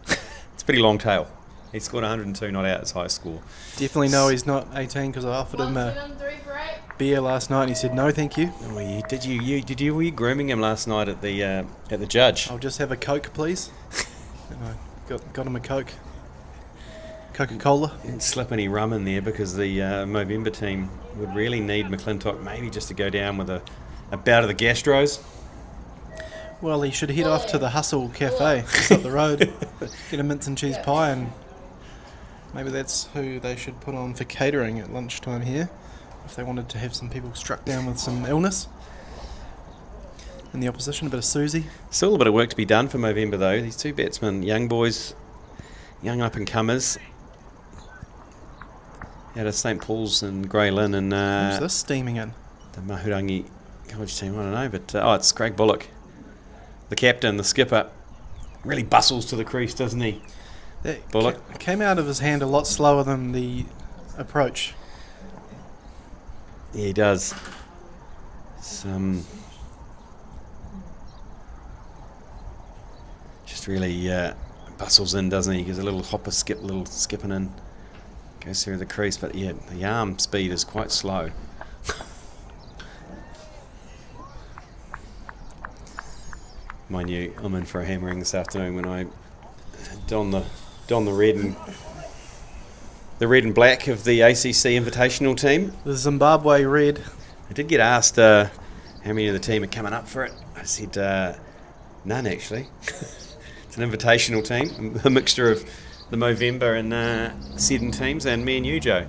Speaker 2: It's a pretty long tail. He scored 102 not out his highest score.
Speaker 1: Definitely know he's not 18 because I offered him a
Speaker 3: 3 for 8.
Speaker 1: beer last night and he said no, thank you.
Speaker 2: Oh, were you grooming him last night at the Judge?
Speaker 1: I'll just have a Coke, please. And I got him a Coke. Coca-Cola.
Speaker 2: Didn't slip any rum in there because the Movember team would really need McClintock maybe just to go down with a bout of the gastros.
Speaker 1: Well, he should head off to the Hustle Cafe just up the road, get a mince and cheese pie, and maybe that's who they should put on for catering at lunchtime here if they wanted to have some people struck down with some illness. In the opposition, a bit of Susie.
Speaker 2: Still a bit of work to be done for Movember though. These 2 batsmen, young boys, young up-and-comers, out of St Paul's and Grey Lynn and
Speaker 1: Who's this steaming in?
Speaker 2: the Mahurangi College team. I don't know, but it's Craig Bullock, the captain, the skipper. Really bustles to the crease, doesn't he?
Speaker 1: That
Speaker 2: Bullock
Speaker 1: came out of his hand a lot slower than the approach.
Speaker 2: Yeah, he does. Just really bustles in, doesn't he? He gives a little hopper skip, little skipping in. Goes through the crease, but yeah, the arm speed is quite slow. Mind you, I'm in for a hammering this afternoon when I don the red and black of the ACC Invitational team.
Speaker 1: The Zimbabwe Red.
Speaker 2: I did get asked how many of the team are coming up for it. I said none actually. It's an invitational team, a mixture of the Movember and Seddon teams, and me and you, Joe.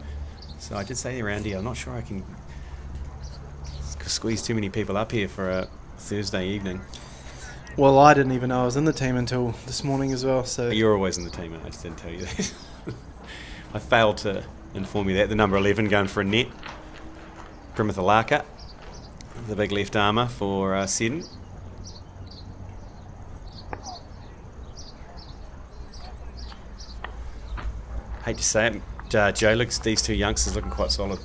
Speaker 2: So I did say around here, I'm not sure I can squeeze too many people up here for a Thursday evening.
Speaker 1: Well, I didn't even know I was in the team until this morning as well. So
Speaker 2: You're always in the team, I just didn't tell you that. I failed to inform you that. The number 11 going for a net. Primitha Laka, the big left armour for Seddon. Hate to say it, Joe, looks these 2 youngsters looking quite solid.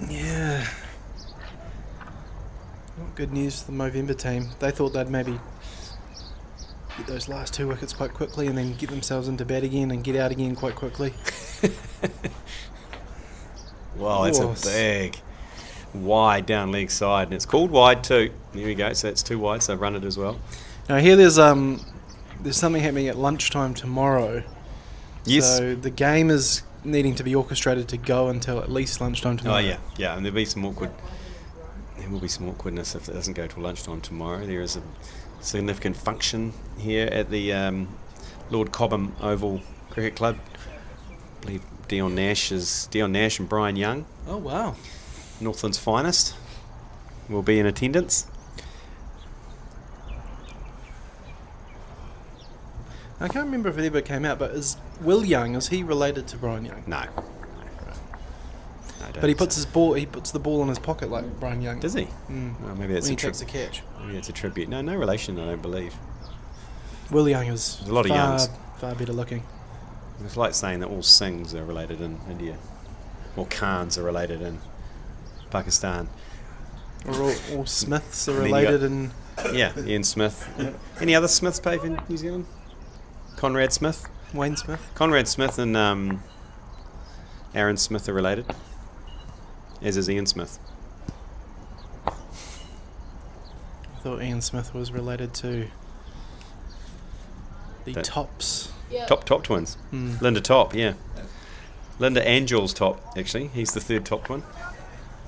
Speaker 1: yeah, not good news for the Movember team. They thought they'd maybe get those last 2 wickets quite quickly and then get themselves into bat again and get out again quite quickly.
Speaker 2: Wow, that's a big wide down leg side, and it's called wide too. There we go, so it's 2 wide, so I've run it as well.
Speaker 1: Now here there's something happening at lunchtime tomorrow.
Speaker 2: Yes.
Speaker 1: So the game is needing to be orchestrated to go until at least lunchtime tomorrow.
Speaker 2: Oh yeah, and there will be some awkwardness if it doesn't go till lunchtime tomorrow. There is a significant function here at the Lord Cobham Oval Cricket Club believe Dion Nash and Brian Young,
Speaker 1: Oh, wow.
Speaker 2: Northland's finest, will be in attendance.
Speaker 1: I can't remember if it ever came out, but is Will Young, is he related to Brian Young?
Speaker 2: No.
Speaker 1: But he puts the ball in his pocket like Brian Young.
Speaker 2: Does he?
Speaker 1: Mm.
Speaker 2: Well, maybe that's
Speaker 1: When he
Speaker 2: a
Speaker 1: takes a catch.
Speaker 2: Maybe that's a tribute. No relation, I don't believe.
Speaker 1: Will Young is
Speaker 2: There's a lot of Youngs.
Speaker 1: far better looking.
Speaker 2: It's like saying that all Singhs are related in India, or Khans are related in Pakistan.
Speaker 1: Or all Smiths are
Speaker 2: And then you
Speaker 1: related
Speaker 2: got-
Speaker 1: in
Speaker 2: Yeah, Ian Smith. Any other Smiths played in New Zealand? Conrad Smith.
Speaker 1: Wayne Smith.
Speaker 2: Conrad Smith and Aaron Smith are related, as is Ian Smith.
Speaker 1: I thought Ian Smith was related to the
Speaker 2: That-
Speaker 1: Tops.
Speaker 3: Yeah.
Speaker 2: Top twins.
Speaker 1: Mm.
Speaker 2: Linda Top, yeah. Linda and Jules Top, actually. He's the third top twin.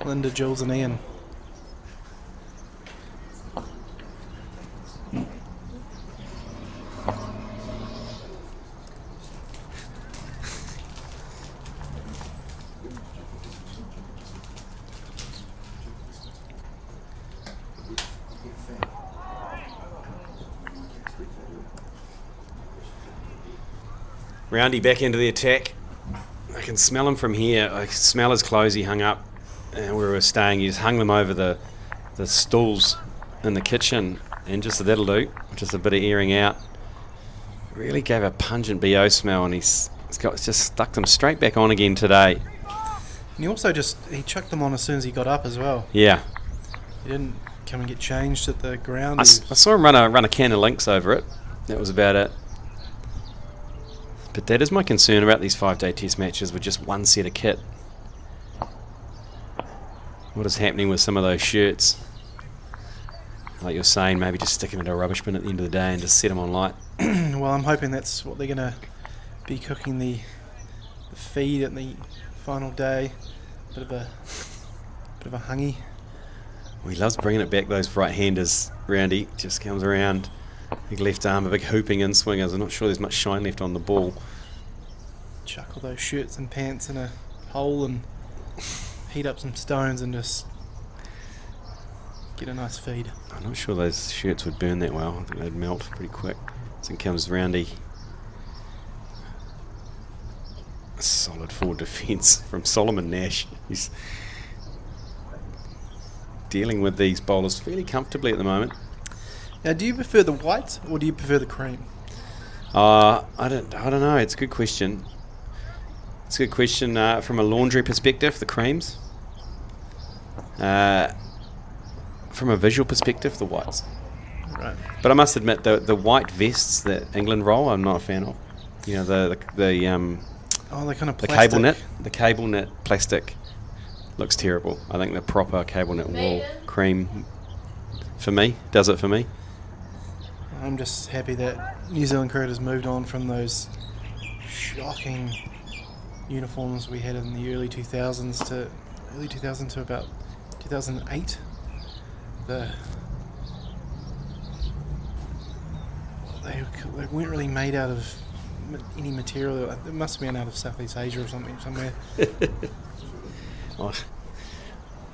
Speaker 1: Linda, Jules and Ian.
Speaker 2: Roundy back into the attack. I can smell him from here. I can smell his clothes he hung up where we were staying. He just hung them over the stools in the kitchen, and just that'll do. Just a bit of airing out. Really gave a pungent BO smell, and he's just stuck them straight back on again today.
Speaker 1: And he also he chucked them on as soon as he got up as well.
Speaker 2: Yeah.
Speaker 1: He didn't come and get changed at the ground.
Speaker 2: I saw him run a can of Lynx over it. That was about it. But that is my concern about these 5-day test matches with just one set of kit. What is happening with some of those shirts? Like you're saying, maybe just stick them into a rubbish bin at the end of the day and just set them on light.
Speaker 1: Well, I'm hoping that's what they're going to be cooking the feed at the final day. Bit of a hungy.
Speaker 2: Well, he loves bringing it back, those right-handers. Roundy just comes around. Big left arm, a big hooping in swingers. I'm not sure there's much shine left on the ball.
Speaker 1: Chuck all those shirts and pants in a hole and heat up some stones and just get a nice feed.
Speaker 2: I'm not sure those shirts would burn that well. I think they'd melt pretty quick. So in comes Roundy. A solid forward defence from Solomon Nash. He's dealing with these bowlers fairly comfortably at the moment.
Speaker 1: Now, do you prefer the white or do you prefer the cream?
Speaker 2: I don't know. It's a good question. It's a good question from a laundry perspective, the creams. From a visual perspective, the whites.
Speaker 1: Right.
Speaker 2: But I must admit, the white vests that England roll, I'm not a fan of. You know, the
Speaker 1: Oh, they're kind of
Speaker 2: the
Speaker 1: plastic.
Speaker 2: cable knit, plastic looks terrible. I think the proper cable knit wool cream, for me, does it for me.
Speaker 1: I'm just happy that New Zealand cricket has moved on from those shocking uniforms we had in the early 2000s to about 2008. They weren't really made out of any material. It must have been out of Southeast Asia or something somewhere.
Speaker 2: Well,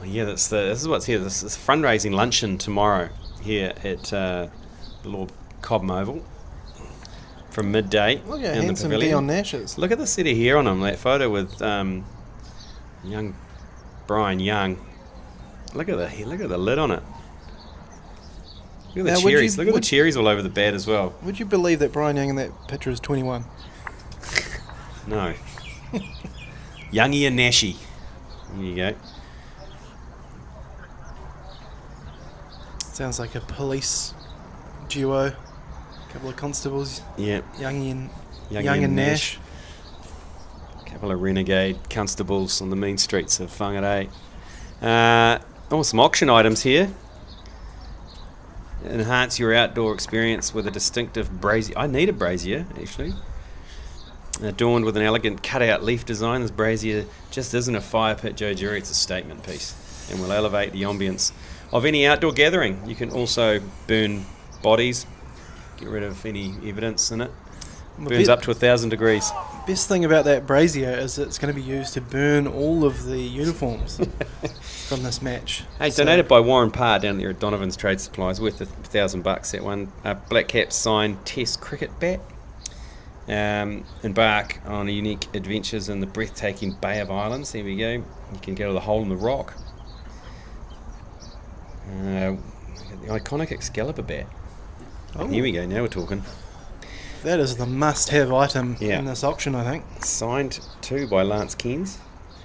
Speaker 2: yeah, this is what's here. This is fundraising luncheon tomorrow here at the Lord Cobham Oval from midday.
Speaker 1: Look at how
Speaker 2: in the
Speaker 1: handsome
Speaker 2: pavilion.
Speaker 1: Dion Nash is.
Speaker 2: Look at the set of hair on him. That photo with young Brian Young. Look at the lid on it. Look at the cherries. Look at the cherries all over the bat as well.
Speaker 1: Would you believe that Brian Young in that picture is 21?
Speaker 2: No. Youngie and Nashy. There you go.
Speaker 1: Sounds like a police duo. A couple of constables.
Speaker 2: Yeah.
Speaker 1: Young and Nash.
Speaker 2: A couple of renegade constables on the mean streets of Whangarei. Some auction items here. Enhance your outdoor experience with a distinctive brazier. I need a brazier, actually. Adorned with an elegant cutout leaf design, this brazier just isn't a fire pit, Joe Jury, it's a statement piece and will elevate the ambience of any outdoor gathering. You can also burn bodies, get rid of any evidence in it. Burns up to 1,000 degrees.
Speaker 1: Best thing about that brazier is it's going to be used to burn all of the uniforms from this match.
Speaker 2: Hey, donated by Warren Parr down there at Donovan's Trade Supplies, worth $1,000. That one, Black Caps signed Test cricket bat. Embark on unique adventures in the breathtaking Bay of Islands. There we go. You can go to the hole in the rock. The iconic Excalibur bat.
Speaker 1: Oh.
Speaker 2: Here we go. Now we're talking.
Speaker 1: That is the must-have item in this auction, I think.
Speaker 2: Signed too by Lance Keynes.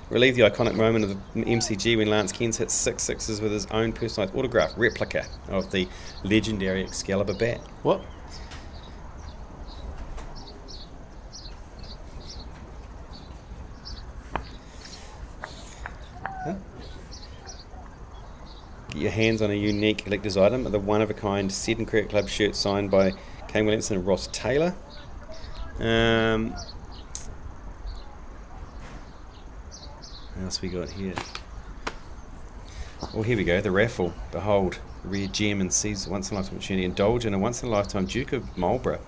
Speaker 2: Relive the iconic moment of the MCG when Lance Keynes hit 6 sixes with his own personalised autograph replica of the legendary Excalibur bat.
Speaker 1: What?
Speaker 2: Get your hands on a unique collector's item, the one-of-a-kind Seddon Cricket Club shirt signed by Kane Williamson and Ross Taylor. What else we got here? Oh, here we go, the raffle. Behold, a rare gem and seize a once-in-a-lifetime opportunity. Indulge in a once-in-a-lifetime Duke of Marlborough.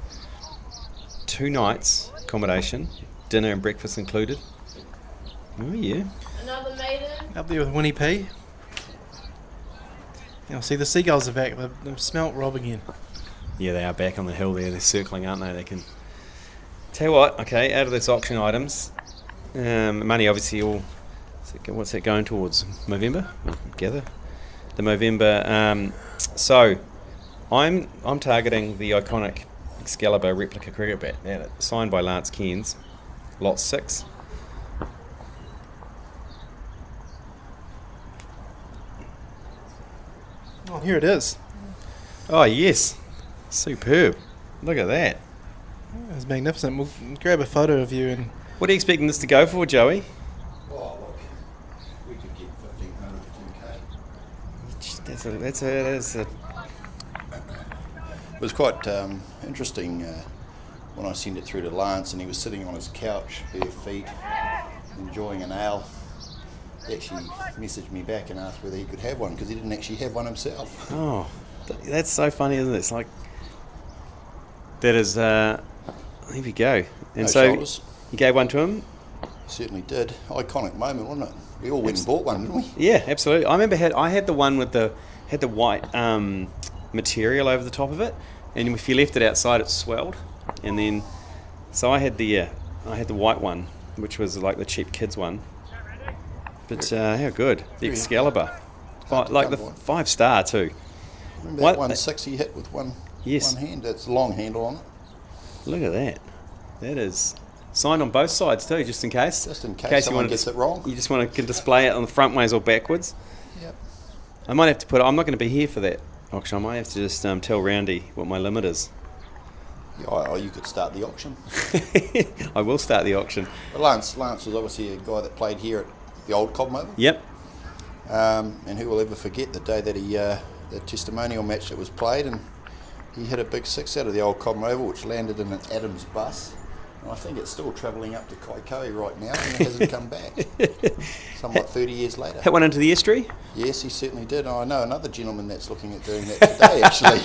Speaker 2: 2 nights accommodation, dinner and breakfast included. Oh yeah.
Speaker 3: Another maiden.
Speaker 1: Up there with Winnie P. Now, see, the seagulls are back. They've smelt Rob again.
Speaker 2: Yeah, they are back on the hill there. They're circling, aren't they? They can... Tell you what, okay, out of this auction items, money obviously all... What's that going towards? Movember? I gather. The Movember. So, I'm targeting the iconic Excalibur replica cricket bat. Now, signed by Lance Keynes. Lot 6.
Speaker 1: Oh, here it is.
Speaker 2: Oh, yes. Superb. Look at that.
Speaker 1: It's magnificent. We'll grab a photo of you and...
Speaker 2: What are you expecting this to go for, Joey?
Speaker 5: Oh, look, we could get 1,500 to 2K.
Speaker 2: That's a...
Speaker 5: It was quite interesting when I sent it through to Lance and he was sitting on his couch, bare feet, enjoying an ale. He actually messaged me back and asked whether he could have one because he didn't actually have one himself.
Speaker 2: Oh, that's so funny, isn't it? It's like... That is... there we go. And
Speaker 5: No
Speaker 2: so
Speaker 5: shoulders.
Speaker 2: you gave one to him?
Speaker 5: Certainly did. Iconic moment, wasn't it? We all went and bought one, didn't we?
Speaker 2: Yeah, absolutely. I remember I had the one with the white material over the top of it, and if you left it outside, it swelled. And then, so I had the white one, which was like the cheap kids one. But how good, the Excalibur, like the 5-star too.
Speaker 5: Remember
Speaker 2: What?
Speaker 5: that 160 hit with one
Speaker 2: Yes.
Speaker 5: hand? That's a long handle on it.
Speaker 2: Look at that. That is signed on both sides too, just in case.
Speaker 5: Just in case someone gets it wrong.
Speaker 2: You just want to display it on the front ways or backwards.
Speaker 5: Yep.
Speaker 2: I might have to I'm not going to be here for that auction. I might have to just tell Roundy what my limit is.
Speaker 5: Yeah, you could start the auction.
Speaker 2: I will start the auction.
Speaker 5: But Lance was obviously a guy that played here at the old Cobham Oval.
Speaker 2: Yep.
Speaker 5: And who will ever forget the day that the testimonial match that was played, and he hit a big 6 out of the old Cobham Oval, which landed in an Adams bus. And I think it's still travelling up to Kaikoui right now, and it hasn't come back. Somewhat 30 years later.
Speaker 2: Hit one into the estuary?
Speaker 5: Yes, he certainly did. I know another gentleman that's looking at doing that today, actually.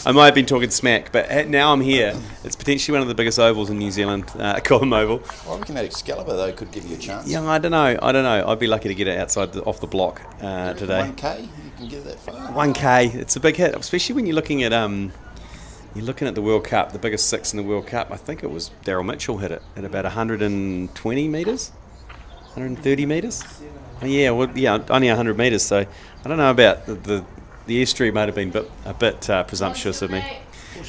Speaker 2: I might have been talking smack, but now I'm here. It's potentially one of the biggest ovals in New Zealand, Cobham Oval.
Speaker 5: I reckon that Excalibur, though, could give you a chance.
Speaker 2: Yeah, I don't know. I'd be lucky to get it outside off the block today.
Speaker 5: 1K, you can get that far.
Speaker 2: 1K, it's a big hit, especially when you're looking at the World Cup, the biggest 6 in the World Cup. I think it was Daryl Mitchell hit it at about 120 metres, 130 metres. Oh, yeah, only 100 metres. So I don't know about the estuary. Might have been a bit presumptuous of me.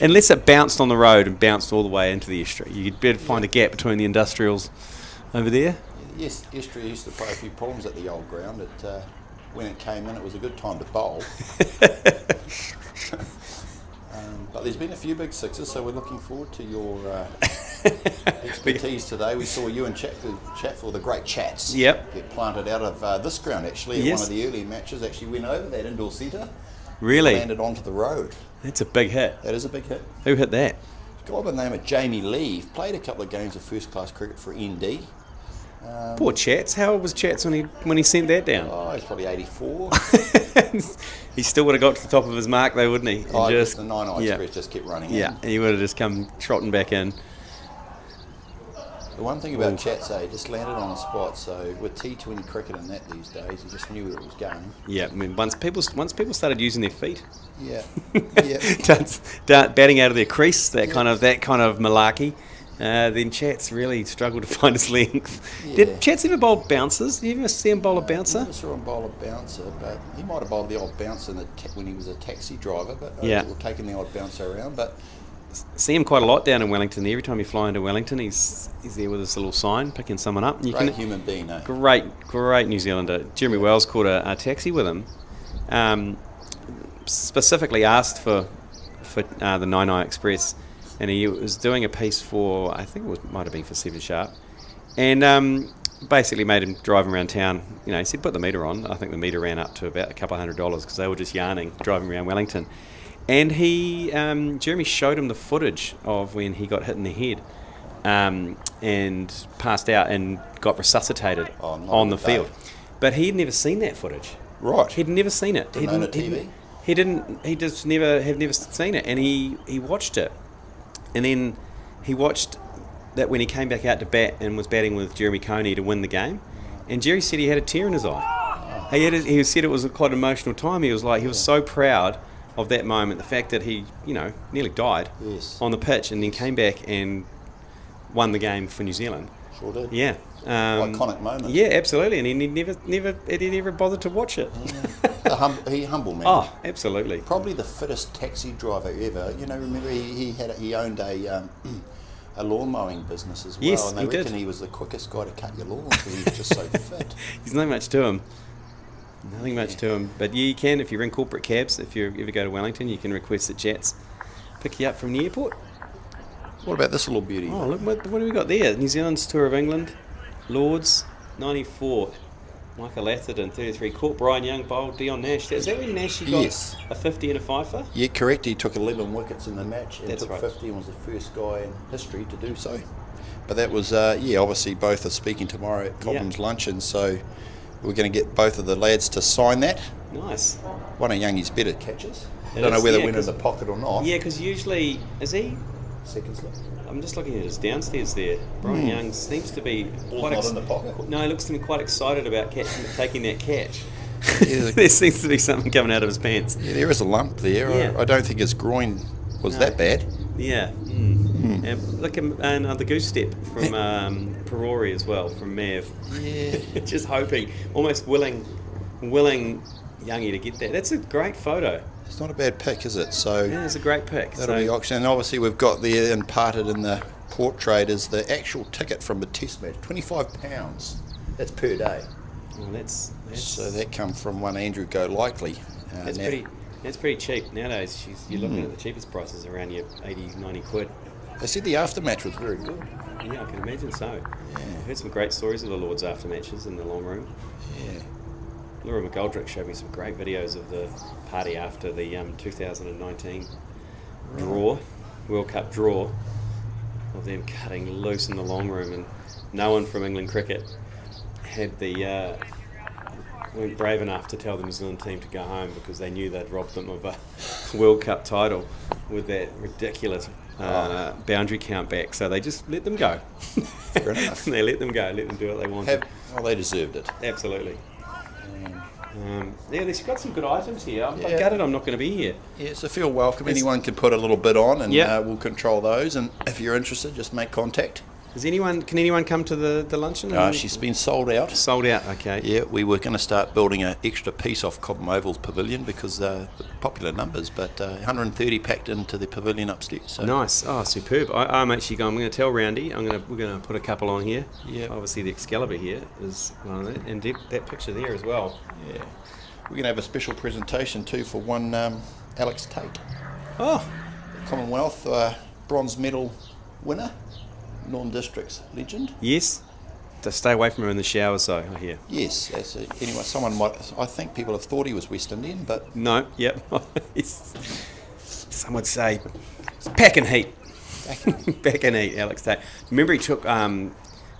Speaker 2: Unless it bounced on the road and bounced all the way into the estuary, you'd better find a gap between the industrials over there.
Speaker 5: Yes, estuary used to play a few problems at the old ground. When it came in, it was a good time to bowl. But there's been a few big 6s, so we're looking forward to your expertise today. We saw you and Chatfield, the great Chats,
Speaker 2: Yep.
Speaker 5: get planted out of this ground, actually.
Speaker 2: Yes.
Speaker 5: One of the early matches actually went over that indoor centre.
Speaker 2: Really?
Speaker 5: Landed onto the road.
Speaker 2: That's a big hit.
Speaker 5: That is a big hit.
Speaker 2: Who hit that?
Speaker 5: A guy by the name of Jamie Lee played a couple of games of first-class cricket for ND.
Speaker 2: Poor Chats. How old was Chats when he sent that down?
Speaker 5: Oh, he's probably 84.
Speaker 2: He still would have got to the top of his mark though, wouldn't he?
Speaker 5: Oh, just the 9 Express just kept running
Speaker 2: Yeah,
Speaker 5: in.
Speaker 2: he would have just come trotting back in.
Speaker 5: The one thing about Chats, he just landed on the spot. So with T20 cricket and that these days, he just knew where it was going.
Speaker 2: Yeah, I mean, once people started using their feet,
Speaker 5: Yeah, yeah.
Speaker 2: batting out of their crease, that kind of malarkey, then Chats really struggled to find his length.
Speaker 5: Yeah.
Speaker 2: Did Chats ever bowl bouncers? Did you ever see him bowl a bouncer?
Speaker 5: I never saw him bowl a bouncer, but he might have bowled the odd bouncer when he was a taxi driver. But
Speaker 2: Yeah.
Speaker 5: or taking the odd bouncer around. But
Speaker 2: See him quite a lot down in Wellington. Every time you fly into Wellington, he's there with his little sign, picking someone up. And
Speaker 5: great human being, eh?
Speaker 2: Great New Zealander. Jeremy Wells caught a taxi with him. Specifically asked for the 99 Express, and he was doing a piece for, I think might have been for 7 Sharp, and basically made him drive him around town. You know, he said put the meter on. I think the meter ran up to about a couple $100 because they were just yarning driving around Wellington. And Jeremy showed him the footage of when he got hit in the head and passed out and got resuscitated on the field. But he'd never seen that footage.
Speaker 5: Right.
Speaker 2: He'd never seen it.
Speaker 5: Didn't own a TV?
Speaker 2: He just never seen it. And he watched it. And then he watched that when he came back out to bat and was batting with Jeremy Coney to win the game. And Jerry said he had a tear in his eye. He said it was quite an emotional time. He was so proud of that moment, the fact that he, nearly died on the pitch and then came back and won the game for New Zealand.
Speaker 5: Sure did.
Speaker 2: Yeah.
Speaker 5: Iconic moment.
Speaker 2: Yeah, absolutely. And he never bothered to watch it.
Speaker 5: Yeah. He humble man.
Speaker 2: Oh, absolutely.
Speaker 5: Probably the fittest taxi driver ever. Remember he owned a lawn mowing business as well.
Speaker 2: Yes,
Speaker 5: and they reckon he was the quickest guy to cut your lawn because he was just so fit.
Speaker 2: There's not much to him. Nothing much to him. But you can, if you're in corporate cabs, if you ever go to Wellington, you can request that Chats pick you up from the airport.
Speaker 5: What about this little beauty?
Speaker 2: Oh, look, what do we got there? New Zealand's Tour of England, Lords, 94. Michael Atherton, 33. Caught Brian Young, bowled Dion Nash. Is that when Nash got a 50 and a fifer?
Speaker 5: Yeah, correct. He took 11 wickets in the match and
Speaker 2: That's
Speaker 5: took
Speaker 2: right.
Speaker 5: 50 and was the first guy in history to do so. But that was, obviously both are speaking tomorrow at Cobham's luncheon, so we're going to get both of the lads to sign that.
Speaker 2: Nice.
Speaker 5: One of Youngie's better catches.
Speaker 2: It
Speaker 5: Don't know
Speaker 2: is,
Speaker 5: whether
Speaker 2: yeah,
Speaker 5: went in the pocket or not.
Speaker 2: Yeah, because usually, is he?
Speaker 5: Second slip.
Speaker 2: I'm just looking at his downstairs there. Brian Young seems to be quite
Speaker 5: not in the pocket.
Speaker 2: No, he looks to me quite excited about taking that catch.
Speaker 5: Yeah,
Speaker 2: There seems to be something coming out of his pants.
Speaker 5: yeah, there is a lump there.
Speaker 2: Yeah.
Speaker 5: I don't think his groin was that bad.
Speaker 2: Yeah. And look at the goose step from Perori as well, from Mav.
Speaker 5: Yeah.
Speaker 2: Just hoping, almost willing Youngie to get that. That's a great photo.
Speaker 5: It's not a bad pick, is it? So
Speaker 2: Yeah, it's a great pick.
Speaker 5: that'll be auction. And obviously we've got there imparted in the portrait is the actual ticket from the test match, £25. That's per day.
Speaker 2: Well, that's
Speaker 5: So that come from one Andrew Go Likely.
Speaker 2: That's pretty cheap nowadays. You're looking at the cheapest prices around your 80, 90 quid.
Speaker 5: They said the aftermatch was very good.
Speaker 2: Yeah, I can imagine so. I've heard some great stories of the Lord's after matches in the long room.
Speaker 5: Yeah.
Speaker 2: Laura McGoldrick showed me some great videos of the party after the 2019 World Cup draw, of them cutting loose in the long room, and no one from England cricket weren't brave enough to tell the New Zealand team to go home because they knew they'd robbed them of a World Cup title with that ridiculous boundary count back. So they just let them go.
Speaker 5: Fair enough.
Speaker 2: They let them go, let them do what they wanted.
Speaker 5: They deserved it.
Speaker 2: Absolutely. They've got some good items here. I'm gutted I'm not going to be here.
Speaker 5: Yeah, so feel welcome. Anyone can put a little bit on and
Speaker 2: Yeah.
Speaker 5: we'll control those. And if you're interested, just make contact.
Speaker 2: Can anyone come to the luncheon?
Speaker 5: She's been sold out.
Speaker 2: Sold out, okay.
Speaker 5: Yeah, we were going to start building an extra piece off Cobham Oval's pavilion because the popular numbers, but 130 packed into the pavilion upstairs. So.
Speaker 2: Nice. Oh, superb. I'm actually going. I'm going to tell Roundy. We're going to put a couple on here.
Speaker 5: Yeah.
Speaker 2: Obviously, the Excalibur here is one of that, and that picture there as well.
Speaker 5: Yeah. We're going to have a special presentation too for one Alex Tate,
Speaker 2: Oh,
Speaker 5: Commonwealth bronze medal winner, Northern District's legend.
Speaker 2: yes. To stay away from her in the showers, though. I hear.
Speaker 5: Yes, that's it. Anyway, someone might. I think people have thought he was West Indian, but
Speaker 2: No. Yep. Some would say it's packing heat. Packing heat. Alex Tate. Remember, he took. It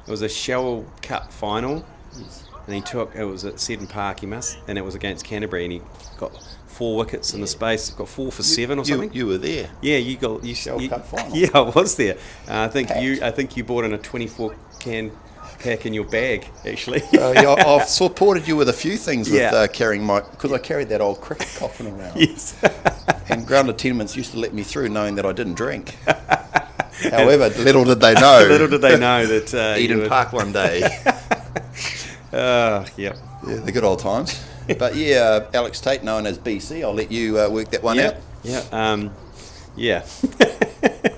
Speaker 2: was a Shell Cup final
Speaker 5: Yes.
Speaker 2: And it was at Seddon Park, and it was against Canterbury, and he got 4 wickets in the space. Got 4 for 7 or something.
Speaker 5: You were there.
Speaker 2: Yeah, you got you.
Speaker 5: Shell Cup final.
Speaker 2: Yeah, I was there. I think
Speaker 5: Packed.
Speaker 2: you bought in a 24 can pack in your bag, actually.
Speaker 5: Yeah, I've supported you with a few things with
Speaker 2: Yeah.
Speaker 5: carrying because I carried that old cricket coffin around.
Speaker 2: Yes.
Speaker 5: And grounded tenements used to let me through knowing that I didn't drink. However, little did they know.
Speaker 2: Little did they know that
Speaker 5: Eden Park one day.
Speaker 2: Yep.
Speaker 5: Yeah, the good old times. But yeah, Alex Tate, known as BC, I'll let you work that one out.
Speaker 2: Yeah. Yeah.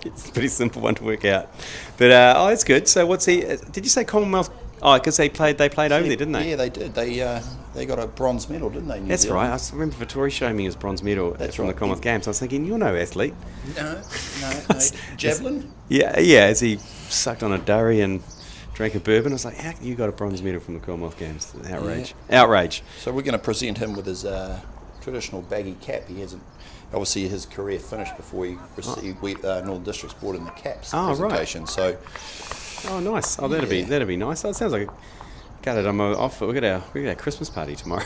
Speaker 2: It's a pretty simple one to work out. But that's good. So what's he? Did you say Commonwealth? Oh, because they played over there, didn't they?
Speaker 5: Yeah, they did. They got a bronze medal, didn't they? New
Speaker 2: That's
Speaker 5: Zealand?
Speaker 2: right. I remember Vittori showing me his bronze medal
Speaker 5: That's
Speaker 2: from the
Speaker 5: right.
Speaker 2: Commonwealth Games. I was thinking, you're no athlete.
Speaker 5: No. Javelin?
Speaker 2: Yeah. As he sucked on a durry and drank a bourbon, I was like, how you got a bronze medal from the Commonwealth Games? Outrage.
Speaker 5: So we're going to present him with his traditional baggy cap. He hasn't. Obviously, his career finished before he received Northern Districts brought in the caps presentation. Right. So,
Speaker 2: oh, nice. Oh, that'd be nice. Oh, it sounds like gutted I'm off. We got our Christmas party tomorrow.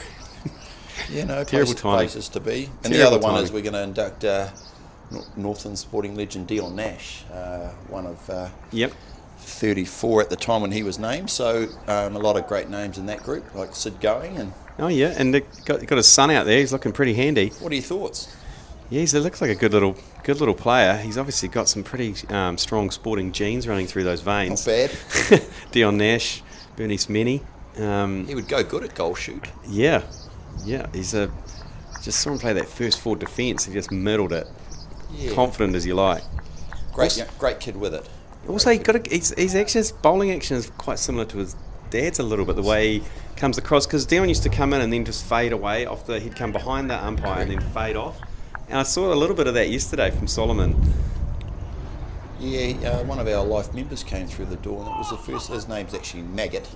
Speaker 5: yeah, no,
Speaker 2: Terrible timing.
Speaker 5: places to be. And
Speaker 2: Terrible
Speaker 5: the other one
Speaker 2: timing.
Speaker 5: is we're going to induct Northland sporting legend Dion Nash, one of
Speaker 2: Yep.
Speaker 5: 34 at the time when he was named. So a lot of great names in that group, like Sid Going. And
Speaker 2: Oh yeah, and they got his son out there. He's looking pretty handy.
Speaker 5: what are your thoughts?
Speaker 2: Yeah, he looks like a good little player. He's obviously got some pretty strong sporting genes running through those
Speaker 5: Not
Speaker 2: veins.
Speaker 5: bad.
Speaker 2: Dion Nash, Bernice Meni.
Speaker 5: He would go good at goal shoot.
Speaker 2: Yeah. He's just saw him play that first forward defence. He just middled it,
Speaker 5: Yeah.
Speaker 2: confident as you like.
Speaker 5: Great kid with it.
Speaker 2: Also, his bowling action is quite similar to his dad's a little bit, the way he comes across. Because Dion used to come in and then just fade away he'd come behind the umpire and then fade off. And I saw a little bit of that yesterday from Solomon.
Speaker 5: Yeah, one of our life members came through the door, and it was the first. His name's actually Maggot.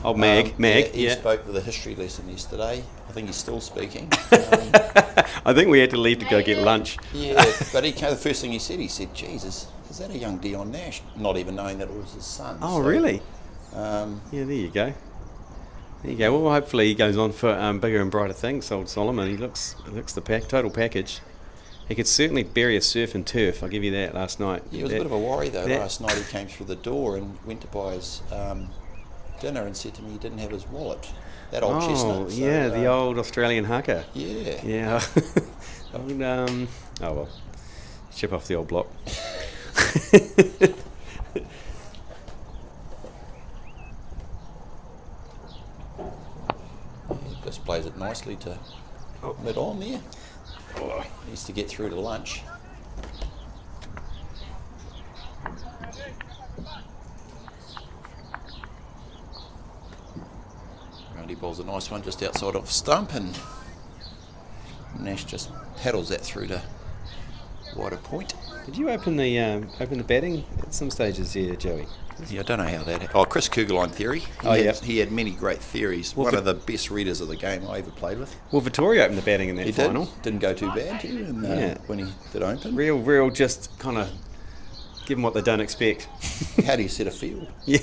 Speaker 2: Oh, Mag.
Speaker 5: He spoke with a history lesson yesterday. I think he's still speaking.
Speaker 2: I think we had to leave to go get lunch.
Speaker 5: Yeah, but the first thing he said, Jesus, is that a young Dion Nash? Not even knowing that it was his son.
Speaker 2: Oh,
Speaker 5: So,
Speaker 2: really? Yeah, there you go. Well, hopefully he goes on for bigger and brighter things. Old Solomon, he looks the total package. He could certainly bury a surf and turf. I'll give you that last night.
Speaker 5: Yeah, it was a bit of a worry though. Last night he came through the door and went to buy his dinner and said to me he didn't have his wallet. That old chestnut. So,
Speaker 2: yeah, the old Australian haka.
Speaker 5: Yeah.
Speaker 2: Yeah. Oh well, chip off the old block.
Speaker 5: Just plays it nicely to mid on there. Needs to get through to lunch. Roundy bowls a nice one just outside off stump, and Nash just paddles that through to wider point.
Speaker 2: Did you open the batting at some stages here, Joey?
Speaker 5: Yeah, I don't know how that. Oh, Chris Kugelheim theory. He had many great theories.
Speaker 2: Well,
Speaker 5: one of the best readers of the game I ever played with.
Speaker 2: Well, Vittori opened the batting in that
Speaker 5: He
Speaker 2: final.
Speaker 5: didn't go too bad too, when he did open.
Speaker 2: Real, just kind of give them what they don't expect.
Speaker 5: How do you set a field?
Speaker 2: Yeah.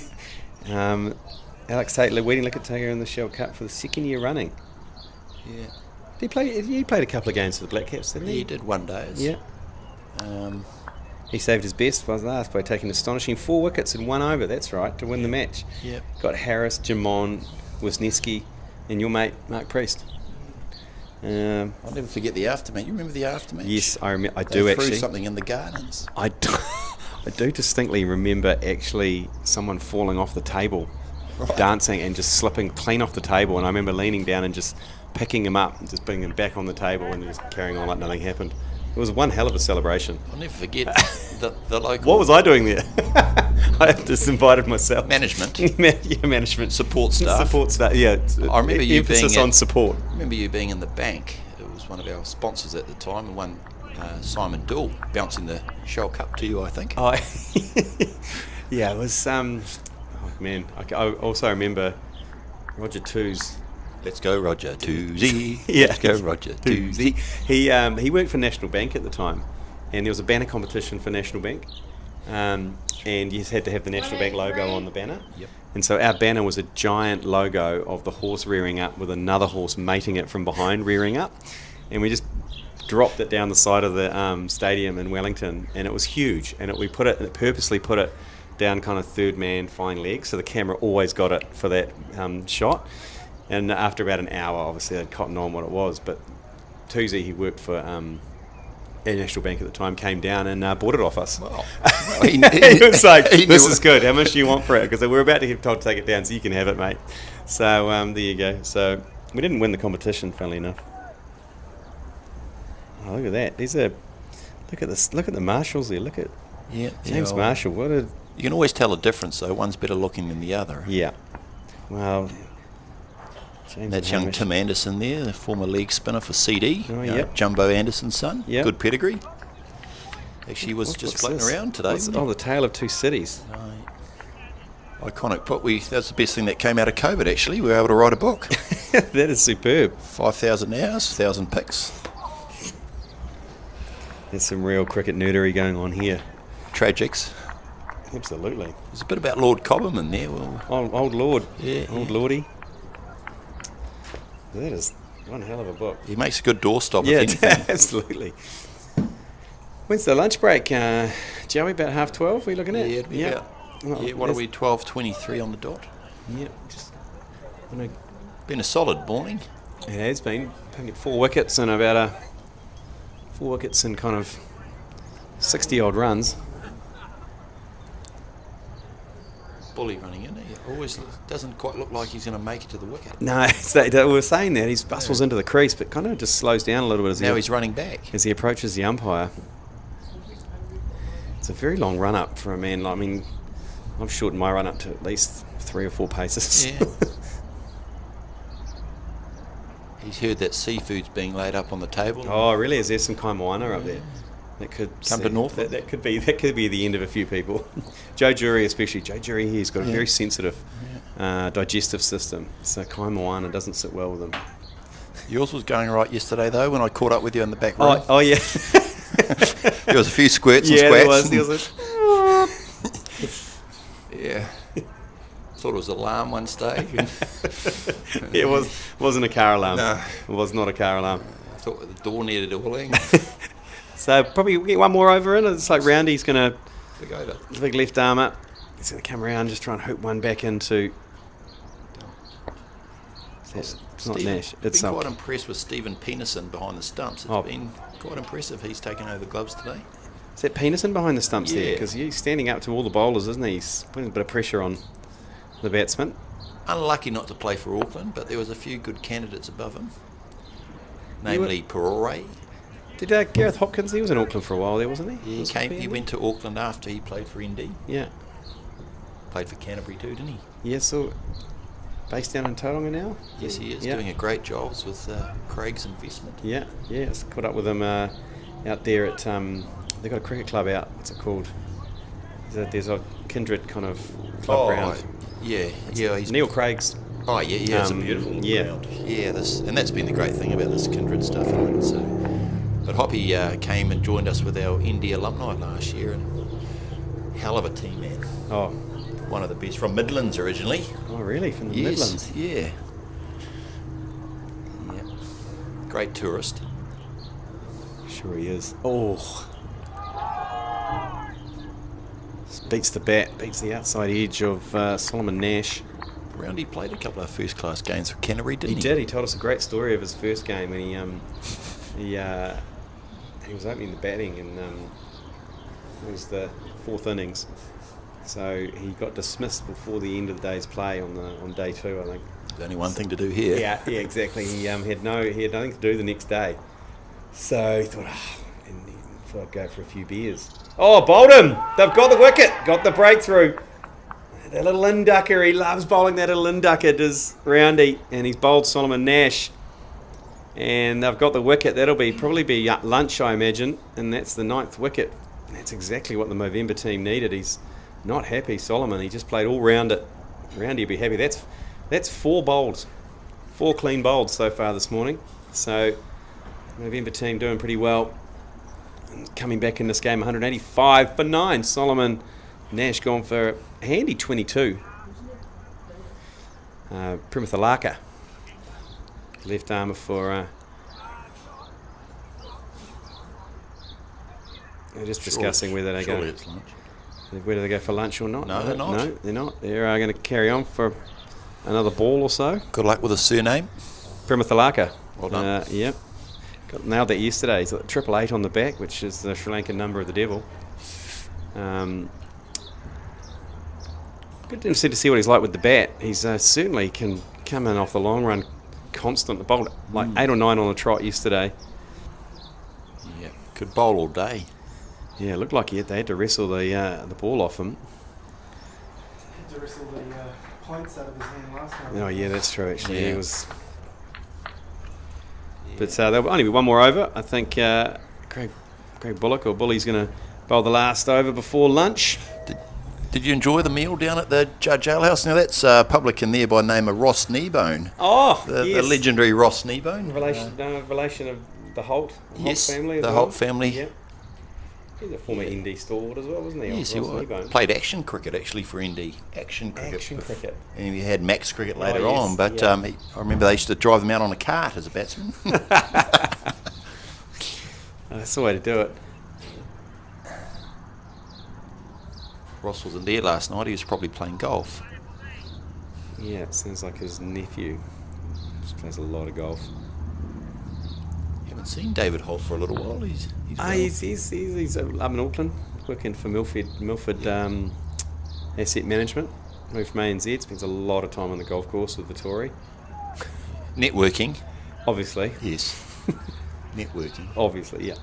Speaker 2: Alex Tate, leading wicket taker in the Shell Cup for the second year running.
Speaker 5: Yeah,
Speaker 2: He played a couple of games for the Black Caps, didn't he?
Speaker 5: he did one day.
Speaker 2: Yeah. He saved his best last by taking astonishing 4 wickets in 1 over. That's right, to win the match.
Speaker 5: Yep.
Speaker 2: Got Harris, Jamon, Wisniewski, and your mate Mark Priest.
Speaker 5: I'll never forget the aftermatch. You remember the aftermatch?
Speaker 2: Yes, I remember. I
Speaker 5: They
Speaker 2: do
Speaker 5: threw
Speaker 2: actually.
Speaker 5: something in the gardens.
Speaker 2: I do distinctly remember actually someone falling off the table, dancing and just slipping clean off the table. And I remember leaning down and just picking him up and just bringing him back on the table and just carrying on like nothing happened. It was one hell of a celebration.
Speaker 5: I'll never forget the local.
Speaker 2: What was I doing there? I just invited myself.
Speaker 5: Management.
Speaker 2: Yeah, management.
Speaker 5: Support staff.
Speaker 2: Support staff, yeah.
Speaker 5: I remember you
Speaker 2: emphasis
Speaker 5: being
Speaker 2: on support.
Speaker 5: I remember you being in the bank. It was one of our sponsors at the time, and one Simon Dool bouncing the Shell Cup to you, I think.
Speaker 2: Oh, yeah, it was. Oh man, I also remember Roger Two's.
Speaker 5: Let's go, Roger Toozy.
Speaker 2: Yeah.
Speaker 5: Let's go, Roger Toozy.
Speaker 2: He worked for National Bank at the time, and there was a banner competition for National Bank. and you had to have the National Bank logo on the banner.
Speaker 5: Yep.
Speaker 2: And so our banner was a giant logo of the horse rearing up with another horse mating it from behind, rearing up. And we just dropped it down the side of the stadium in Wellington, and it was huge. And we purposely put it down kind of third man, fine leg, so the camera always got it for that shot. And after about an hour, obviously they'd cottoned on what it was. But Toozy, he worked for National Bank at the time, came down and bought it off us.
Speaker 5: Well,
Speaker 2: He was like, "This is good. How much do you want for it?" Because we're about to get told to take it down, so you can have it, mate. So there you go. So we didn't win the competition, funnily enough. Oh, look at that. Look at this. Look at the marshals there. Look at James Marshall.
Speaker 5: You can always tell a difference, though. One's better looking than the other.
Speaker 2: Yeah. Well, James.
Speaker 5: That's young Tim Anderson there, the former leg spinner for CD.
Speaker 2: Oh, yep.
Speaker 5: Jumbo Anderson's son.
Speaker 2: Yep.
Speaker 5: Good pedigree. Actually, was just floating around today.
Speaker 2: The Tale of Two Cities.
Speaker 5: Iconic book. That's the best thing that came out of COVID, actually. We were able to write a book.
Speaker 2: That is superb.
Speaker 5: 5,000 hours, 1,000 picks.
Speaker 2: There's some real cricket nerdery going on here.
Speaker 5: Tragics.
Speaker 2: Absolutely.
Speaker 5: There's a bit about Lord Cobham in there. Well,
Speaker 2: Old Lord.
Speaker 5: Yeah,
Speaker 2: Old Lordy. That is one hell of a book.
Speaker 5: he makes a good doorstop,
Speaker 2: Yeah,
Speaker 5: if anything.
Speaker 2: absolutely. When's the lunch break, Joey? About 12:30? We looking at?
Speaker 5: Yeah, it'd be about. What are we? 12:23 on the dot.
Speaker 2: Yep. Just
Speaker 5: Been a solid morning.
Speaker 2: it has been. 4 wickets and about 4 wickets and kind of 60 odd runs.
Speaker 5: Bully running in. He always doesn't quite look like he's going to make it to the wicket.
Speaker 2: No, we were saying that he bustles into the crease, but kind of just slows down a little bit
Speaker 5: Now he's running back.
Speaker 2: as he approaches the umpire. It's a very long run up for a man. I mean, I've shortened my run up to at least 3 or 4 paces.
Speaker 5: Yeah. He's heard that seafood's being laid up on the table.
Speaker 2: Oh, really? Is there some Kaimoana up there? That could
Speaker 5: Come to Northland.
Speaker 2: That could be the end of a few people. Joe Jury especially. Joe Jury he's got a very sensitive digestive system, so Kaimoana doesn't sit well with him.
Speaker 5: Yours was going right yesterday, though, when I caught up with you in the back room.
Speaker 2: Oh yeah.
Speaker 5: There was a few squirts and
Speaker 2: Yeah,
Speaker 5: squats.
Speaker 2: there was.
Speaker 5: Yeah. Thought it was an alarm one stage.
Speaker 2: It wasn't a car alarm.
Speaker 5: No.
Speaker 2: It was not a car alarm.
Speaker 5: Thought the door needed oiling.
Speaker 2: So probably we'll get one more over in. It's like Roundy's going to,
Speaker 5: Big over.
Speaker 2: big left arm up. He's going to come around, just try and hook one back into. It's not Nash. It's
Speaker 5: been quite impressed with Stephen Penison behind the stumps. It's been quite impressive. He's taken over the gloves today.
Speaker 2: Is that Penison behind the stumps there?
Speaker 5: Yeah.
Speaker 2: Because he's standing up to all the bowlers, isn't he? He's putting a bit of pressure on the batsman.
Speaker 5: Unlucky not to play for Auckland, but there was a few good candidates above him. Namely, Perore.
Speaker 2: Did Gareth Hopkins? He was in Auckland for a while there, wasn't he?
Speaker 5: He went to Auckland after he played for ND.
Speaker 2: Yeah.
Speaker 5: Played for Canterbury too, didn't he?
Speaker 2: Yeah. So based down in Tauranga now.
Speaker 5: Yes, he is.
Speaker 2: Yeah.
Speaker 5: Doing a great job with Craig's investment.
Speaker 2: Yeah. Yeah. It's caught up with him out there at. They've got a cricket club out. What's it called? There's a kindred kind of club ground.
Speaker 5: Yeah. He's
Speaker 2: Neil Craig's.
Speaker 5: Oh yeah. It's a beautiful ground. Yeah. And that's been the great thing about this kindred stuff. Isn't it? So, but Hoppy came and joined us with our ND alumni last year, and hell of a team, man.
Speaker 2: Oh.
Speaker 5: One of the best from Midlands originally.
Speaker 2: Oh, really? From the Midlands?
Speaker 5: Yeah. Great tourist.
Speaker 2: Sure he is. Oh. Beats the bat, beats the outside edge of Solomon Nash.
Speaker 5: Roundy played a couple of first-class games for Canterbury, didn't he?
Speaker 2: He did. He told us a great story of his first game when he was opening the batting, and it was the 4th innings. So he got dismissed before the end of the day's play on day 2, I think.
Speaker 5: There's only one thing to do here.
Speaker 2: Yeah, exactly. He had nothing to do the next day. So he thought, and he thought I'd go for a few beers. Oh, bowled him! They've got the wicket, got the breakthrough. That little inducker, he loves bowling that little inducker, does Roundy, and he's bowled Solomon Nash. And they've got the wicket. That'll probably be lunch, I imagine, and that's the 9th wicket. And that's exactly what the Movember team needed. He's not happy, Solomon. He just played all round it. Roundy will be happy. That's 4 bowls, 4 clean bowls so far this morning. So Movember team doing pretty well. coming back in this game, 185 for 9. Solomon Nash gone for a handy 22. Primathalaka, left armour for... they're just discussing whether they go...
Speaker 5: It's lunch.
Speaker 2: Whether they go for lunch or not.
Speaker 5: No, they're not.
Speaker 2: No, they're not. They're going to carry on for another ball or so.
Speaker 5: Good luck with the surname.
Speaker 2: Primathalaka.
Speaker 5: Well done.
Speaker 2: Yep. Nailed that yesterday. He's got 888 on the back, which is the Sri Lankan number of the devil. Good to see what he's like with the bat. He's certainly can come in off the long run constant. The bowled like 8 or 9 on the trot yesterday.
Speaker 5: Yeah, could bowl all day.
Speaker 2: Yeah, it looked like they had to wrestle the ball off him.
Speaker 1: Had to wrestle the points out of his hand last time.
Speaker 2: Oh yeah, that's true. Actually,
Speaker 5: Yeah.
Speaker 2: he was. But there'll only be one more over. I think Craig Bullock or Bully's going to bowl the last over before lunch.
Speaker 5: Did you enjoy the meal down at the Judge Ale House? Now that's a publican there by name of Ross Kneebone.
Speaker 2: Oh,
Speaker 5: The legendary Ross Kneebone.
Speaker 2: Relation of the Holt family.
Speaker 5: The Holt family.
Speaker 2: Yep. He's a former ND stalwart as well, wasn't he?
Speaker 5: Yes, he
Speaker 2: Ross
Speaker 5: was.
Speaker 2: Kneebone.
Speaker 5: Played action cricket actually for ND. Action cricket. And he had max cricket later
Speaker 2: yes,
Speaker 5: on, but
Speaker 2: yeah.
Speaker 5: I remember they used to drive them out on a cart as a batsman.
Speaker 2: That's the way to do it.
Speaker 5: Ross wasn't there last night. He was probably playing golf.
Speaker 2: Yeah, it sounds like his nephew just plays a lot of golf.
Speaker 5: Haven't seen David Holt for a little while. He's
Speaker 2: up in Auckland working for Milford Asset Management. Moved from ANZ, spends a lot of time on the golf course with Vittori.
Speaker 5: networking.
Speaker 2: Obviously.
Speaker 5: Yes. Networking.
Speaker 2: Obviously, yeah.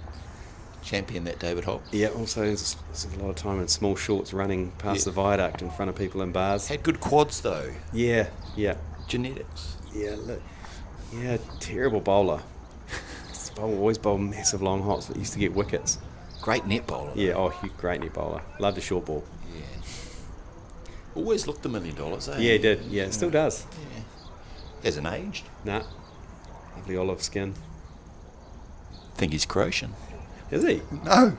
Speaker 5: Champion that David Holt.
Speaker 2: Yeah, also there's a lot of time in small shorts running past the viaduct in front of people in bars.
Speaker 5: Had good quads though.
Speaker 2: Yeah, yeah.
Speaker 5: Genetics.
Speaker 2: Yeah, terrible bowler. Always bowled massive long hots, but used to get wickets.
Speaker 5: Great net bowler.
Speaker 2: Yeah, great net bowler. Loved the short ball.
Speaker 5: Yeah. Always looked $1 million, eh?
Speaker 2: Yeah, he did. Yeah, still does.
Speaker 5: Yeah. Hasn't aged.
Speaker 2: Nah. Lovely olive skin.
Speaker 5: Think he's Croatian.
Speaker 2: Is he?
Speaker 5: No.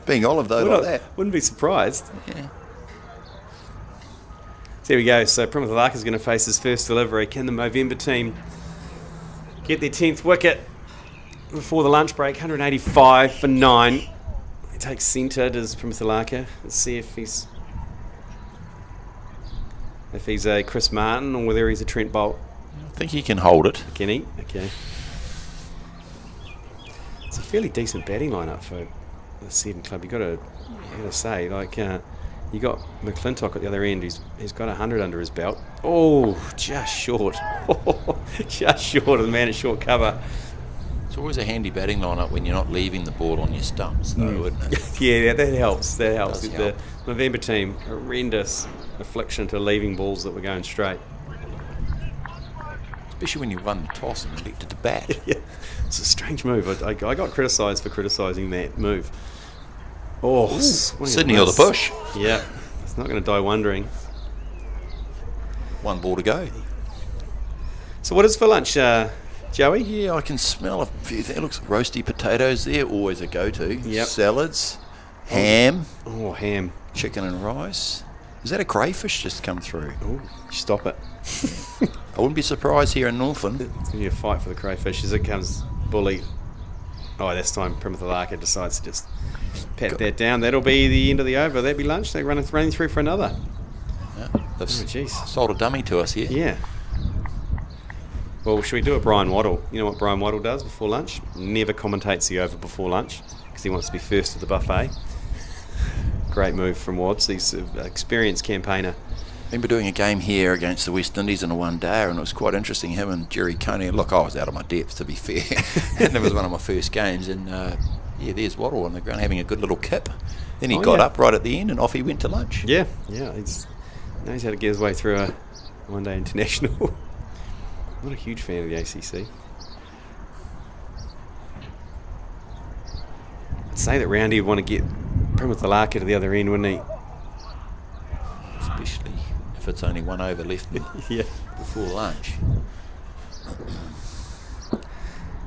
Speaker 5: Being olive though, like that.
Speaker 2: Wouldn't be surprised.
Speaker 5: Yeah.
Speaker 2: So here we go. So Primathalaka is going to face his first delivery. Can the Movember team get their 10th wicket before the lunch break? 185 for 9. He takes centre, does Primathalaka. Let's see if he's a Chris Martin or whether he's a Trent Bolt.
Speaker 5: I think he can hold it.
Speaker 2: Can he? Okay. It's a fairly decent batting lineup for the Seddon club. You got to say, you got McClintock at the other end. He's got 100 under his belt. Oh, just short. Just short of the man at short cover.
Speaker 5: It's always a handy batting lineup when you're not leaving the ball on your stumps, though, isn't it?
Speaker 2: Yeah, that helps. That helps.
Speaker 5: Does
Speaker 2: The
Speaker 5: help.
Speaker 2: Movember team, horrendous affliction to leaving balls that were going straight.
Speaker 5: Especially when you won the toss and elected to bat.
Speaker 2: Yeah, it's a strange move. I got criticised for criticising that move. Oh,
Speaker 5: Sydney or the bush.
Speaker 2: Yeah, it's not going to die wondering.
Speaker 5: One ball to go.
Speaker 2: So what is for lunch, Joey?
Speaker 5: Yeah, I can smell a few things. It looks like roasty potatoes there, always a go-to.
Speaker 2: Yep.
Speaker 5: Salads, ham,
Speaker 2: Oh, ham.
Speaker 5: chicken and rice. Is that a crayfish just come through?
Speaker 2: Oh, stop it.
Speaker 5: I wouldn't be surprised here in Northland.
Speaker 2: It's going to be a fight for the crayfish as it comes bully. Oh, this time Primathalaka decides to just pat that down. That'll be the end of the over. That'll be lunch. They're running through for another.
Speaker 5: Yeah, they've
Speaker 2: jeez.
Speaker 5: sold a dummy to us here.
Speaker 2: Yeah. Well, should we do a Brian Waddle? You know what Brian Waddle does before lunch? Never commentates the over before lunch because he wants to be first at the buffet. Great move from Wads. He's an experienced campaigner.
Speaker 5: I remember doing a game here against the West Indies in a one-dayer, and it was quite interesting. Him and Jerry Coney. Look, I was out of my depth, to be fair, and it was one of my first games. And there's Waddle on the ground having a good little kip. Then he got up right at the end, and off he went to lunch.
Speaker 2: Yeah. He knows how to get his way through a one-day international. Not a huge fan of the ACC. I'd say that Roundy would want to get Primathalaka to the other end, wouldn't he?
Speaker 5: Especially if it's only one over left
Speaker 2: Yeah.
Speaker 5: before lunch.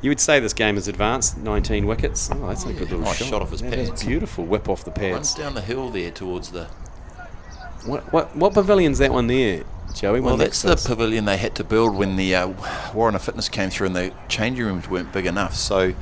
Speaker 2: You would say this game is advanced, 19 wickets. Oh, that's a good little
Speaker 5: nice
Speaker 2: shot.
Speaker 5: shot off his
Speaker 2: That is
Speaker 5: pads.
Speaker 2: beautiful whip off the
Speaker 5: Runs
Speaker 2: pads.
Speaker 5: down the hill there towards the...
Speaker 2: What pavilion's that one there, Joey?
Speaker 5: Well,
Speaker 2: One
Speaker 5: that's
Speaker 2: next
Speaker 5: the
Speaker 2: to us?
Speaker 5: pavilion they had to build when the Warriner Fitness came through and the changing rooms weren't big enough. So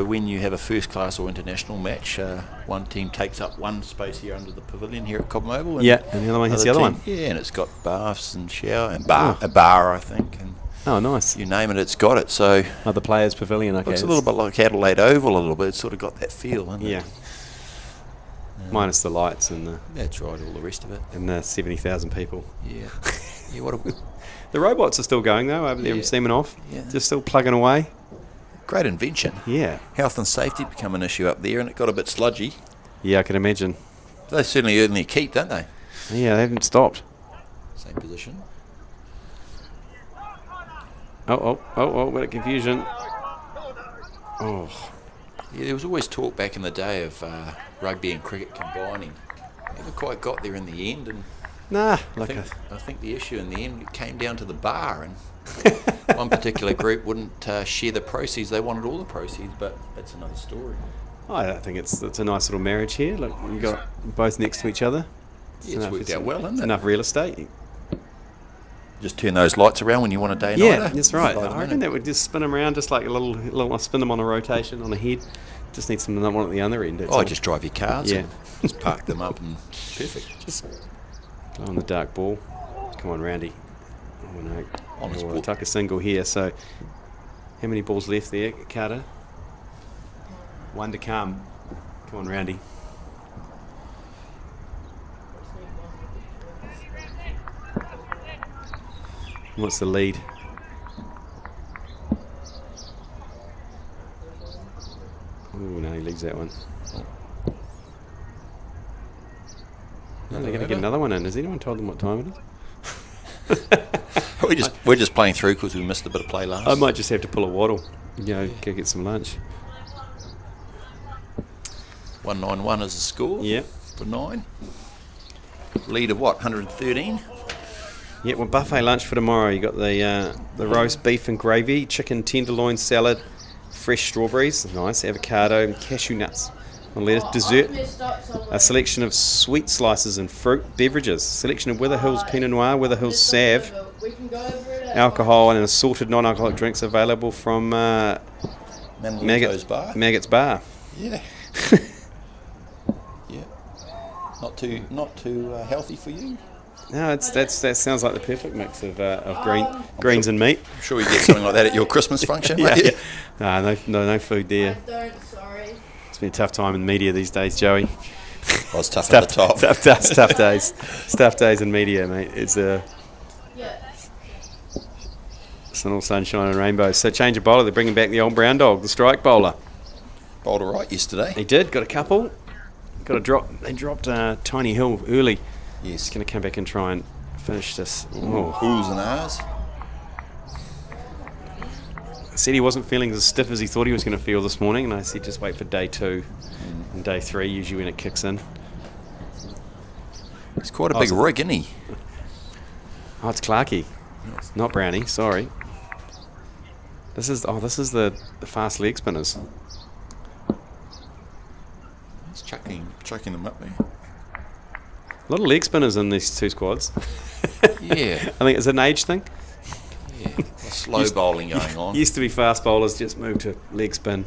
Speaker 5: when you have a first class or international match, one team takes up one space here under the pavilion here at Cobham Oval.
Speaker 2: Yeah, and the other one hits the other one.
Speaker 5: Yeah, and it's got baths and shower and a bar, I think. And
Speaker 2: Oh, nice.
Speaker 5: you name it, it's got it. So
Speaker 2: The Players Pavilion, okay.
Speaker 5: looks a little bit like Adelaide Oval a little bit. It's sort of got that feel, hasn't
Speaker 2: Yeah.
Speaker 5: it?
Speaker 2: Minus the lights and the
Speaker 5: That's right, all the rest of it.
Speaker 2: 70,000 people.
Speaker 5: Yeah. Yeah, what a
Speaker 2: The robots are still going though over there in
Speaker 5: Yeah.
Speaker 2: Seamanoff.
Speaker 5: Yeah.
Speaker 2: Just still plugging away.
Speaker 5: great invention.
Speaker 2: Yeah.
Speaker 5: Health and safety become an issue up there, and it got a bit sludgy.
Speaker 2: Yeah, I can imagine.
Speaker 5: They certainly earn their keep, don't they?
Speaker 2: Yeah, they haven't stopped.
Speaker 5: Same position.
Speaker 2: Oh, bit of confusion. Oh,
Speaker 5: Yeah, there was always talk back in the day of rugby and cricket combining. Never quite got there in the end, and
Speaker 2: nah.
Speaker 5: I think the issue in the end came down to the bar, and one particular group wouldn't share the proceeds. They wanted all the proceeds, but that's another story.
Speaker 2: I think it's a nice little marriage here. Look, you got both next to each other.
Speaker 5: Yeah, it's worked out well, hasn't it?
Speaker 2: Enough real estate.
Speaker 5: Just turn those lights around when you want a day
Speaker 2: Yeah,
Speaker 5: nighter.
Speaker 2: that's right.
Speaker 5: Slide them
Speaker 2: I reckon
Speaker 5: in.
Speaker 2: that would just spin them around, just like a little spin them on a rotation on a head. Just need some one at the other end.
Speaker 5: Oh, just drive your cars.
Speaker 2: Yeah.
Speaker 5: And just park them up and perfect.
Speaker 2: Just go on the dark ball. Come on, Randy. Oh no.
Speaker 5: Honest
Speaker 2: We'll
Speaker 5: ball.
Speaker 2: tuck a single here. So, how many balls left there, Carter? One to come. Come on, Randy. What's the lead? Oh no, he leaves that one. No, they're going to get another one in. Has anyone told them what time it is?
Speaker 5: We're just playing through because we missed a bit of play last.
Speaker 2: I might just have to pull a waddle. Go get some lunch.
Speaker 5: 191 is the score.
Speaker 2: Yeah.
Speaker 5: For 9. Lead of what? 113.
Speaker 2: Yeah, well, buffet lunch for tomorrow. You got the roast beef and gravy, chicken tenderloin salad, fresh strawberries, nice, avocado, and cashew nuts. On lettuce, dessert, a selection of sweet slices and fruit, beverages, selection of Wither Hills Pinot Noir, Wither Hills Sav,
Speaker 3: We can go over it at
Speaker 2: alcohol and assorted non-alcoholic drinks available from
Speaker 5: Manolito's Bar.
Speaker 2: Maggot's Bar.
Speaker 5: Yeah. Yeah. Not too healthy for you.
Speaker 2: No, that sounds like the perfect mix of greens and meat.
Speaker 5: I'm sure you get something like that at your Christmas function, won't you?
Speaker 2: No food there.
Speaker 3: don't, sorry.
Speaker 2: It's been a tough time in media these days, Joey.
Speaker 5: I was tough at the top.
Speaker 2: Tough days. Tough days in media, mate. It's
Speaker 3: Yeah.
Speaker 2: not all sunshine and rainbows. So change of bowler. They're bringing back the old brown dog, the strike bowler.
Speaker 5: Bowled all right yesterday.
Speaker 2: He did. Got a couple. Got a drop. They dropped Tiny Hill early.
Speaker 5: Yes.
Speaker 2: Going to come back and try and finish this.
Speaker 5: Who's and ours.
Speaker 2: Said he wasn't feeling as stiff as he thought he was going to feel this morning, and I said just wait for day 2 and day 3, usually when it kicks in.
Speaker 5: He's quite a big rig, isn't he?
Speaker 2: Oh, it's Clarkey, not Brownie. Sorry. This is the fast leg spinners.
Speaker 5: He's chucking them up there.
Speaker 2: A lot of leg spinners in these two squads.
Speaker 5: Yeah.
Speaker 2: I think it's an age thing.
Speaker 5: Yeah. Slow bowling going on.
Speaker 2: Used to be fast bowlers just moved to leg spin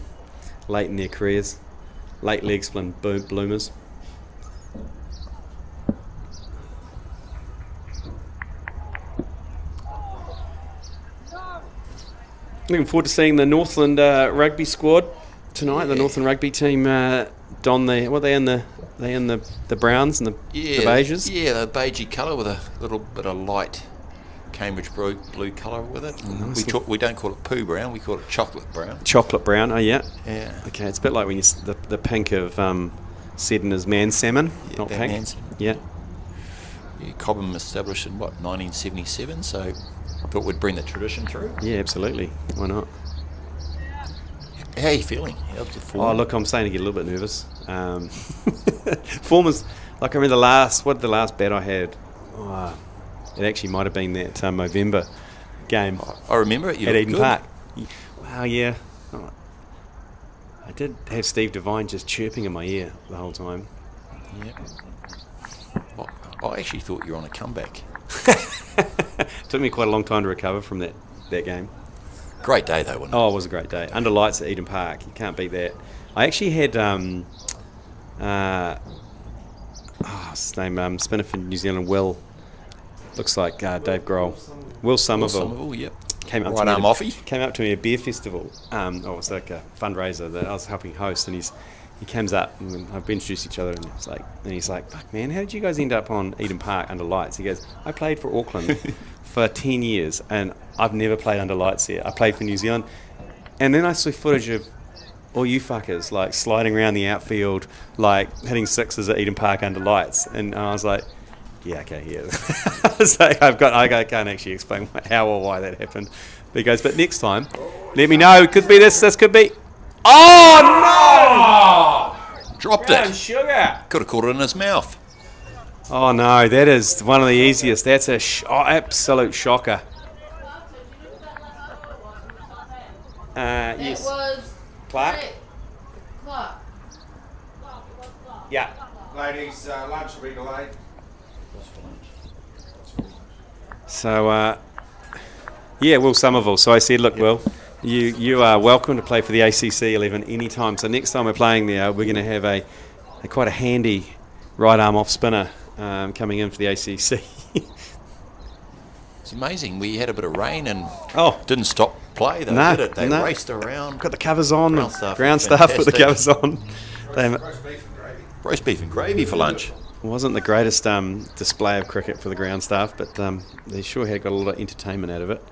Speaker 2: late in their careers. Late leg spin bloomers. Looking forward to seeing the Northland rugby squad tonight. The Northland rugby team don they in the browns and the beiges.
Speaker 5: Yeah, the beigey colour with a little bit of light Cambridge blue colour with it. We don't call it poo brown, we call it chocolate brown.
Speaker 2: Chocolate brown, oh yeah.
Speaker 5: Yeah.
Speaker 2: Okay, it's a bit like when the pink of Seddon is man salmon, not
Speaker 5: that
Speaker 2: pink.
Speaker 5: man salmon.
Speaker 2: Yeah.
Speaker 5: Yeah, Cobham established in 1977, so thought we'd bring the tradition through.
Speaker 2: Yeah, absolutely. Why not?
Speaker 5: How are you feeling? How's the form?
Speaker 2: Oh, look, I'm starting to get a little bit nervous. Form is, like, I remember the last bet I had, it actually might have been that Movember game
Speaker 5: I remember it. You
Speaker 2: at
Speaker 5: looked
Speaker 2: Eden
Speaker 5: good.
Speaker 2: Park. Wow, yeah. Oh, I did have Steve Devine just chirping in my ear the whole time.
Speaker 5: Yeah. Well, I actually thought you were on a comeback.
Speaker 2: Took me quite a long time to recover from that game.
Speaker 5: Great day though, wasn't it?
Speaker 2: Oh, it was a great day. Under lights at Eden Park. You can't beat that. I actually had what's his name? Spinner for New Zealand, Will. Looks like Dave Grohl. Will Somerville.
Speaker 5: Yep.
Speaker 2: Came up
Speaker 5: Right
Speaker 2: to
Speaker 5: arm
Speaker 2: me.
Speaker 5: offie.
Speaker 2: Came up to me at a beer festival. It was like a fundraiser that I was helping host, and he comes up and I've introduced each other, and he's like, "Fuck man, how did you guys end up on Eden Park under lights?" He goes, "I played for Auckland for 10 years, and I've never played under lights here. I played for New Zealand." And then I saw footage of all you fuckers like sliding around the outfield, like hitting sixes at Eden Park under lights, and I was like, "Yeah, okay, yeah." I was like, I can't actually explain how or why that happened. But he goes, "But next time, let me know. It could be this. This could be." Oh no!
Speaker 5: Dropped
Speaker 2: Brown
Speaker 5: it.
Speaker 2: sugar.
Speaker 5: Could have caught it in his mouth.
Speaker 2: Oh no, that is one of the easiest. That's a absolute shocker.
Speaker 3: It
Speaker 2: Yes.
Speaker 3: was
Speaker 2: Clark?
Speaker 3: Clark.
Speaker 2: Yeah.
Speaker 6: Ladies, lunch will be delayed.
Speaker 2: So, Will Somerville. So I said, look, Will, you are welcome to play for the ACC 11 anytime. So next time we're playing there, we're going to have a quite a handy right arm off spinner coming in for the ACC.
Speaker 5: It's amazing. We had a bit of rain and
Speaker 2: Oh.
Speaker 5: didn't stop play though,
Speaker 2: No,
Speaker 5: did it? They
Speaker 2: no.
Speaker 5: raced around.
Speaker 2: Got the covers on,
Speaker 5: Ground staff,
Speaker 2: with the
Speaker 5: fantastic.
Speaker 2: covers on. They
Speaker 5: Roast beef and gravy for lunch.
Speaker 2: wasn't the greatest display of cricket for the ground staff, but they sure had got a lot of entertainment out of it.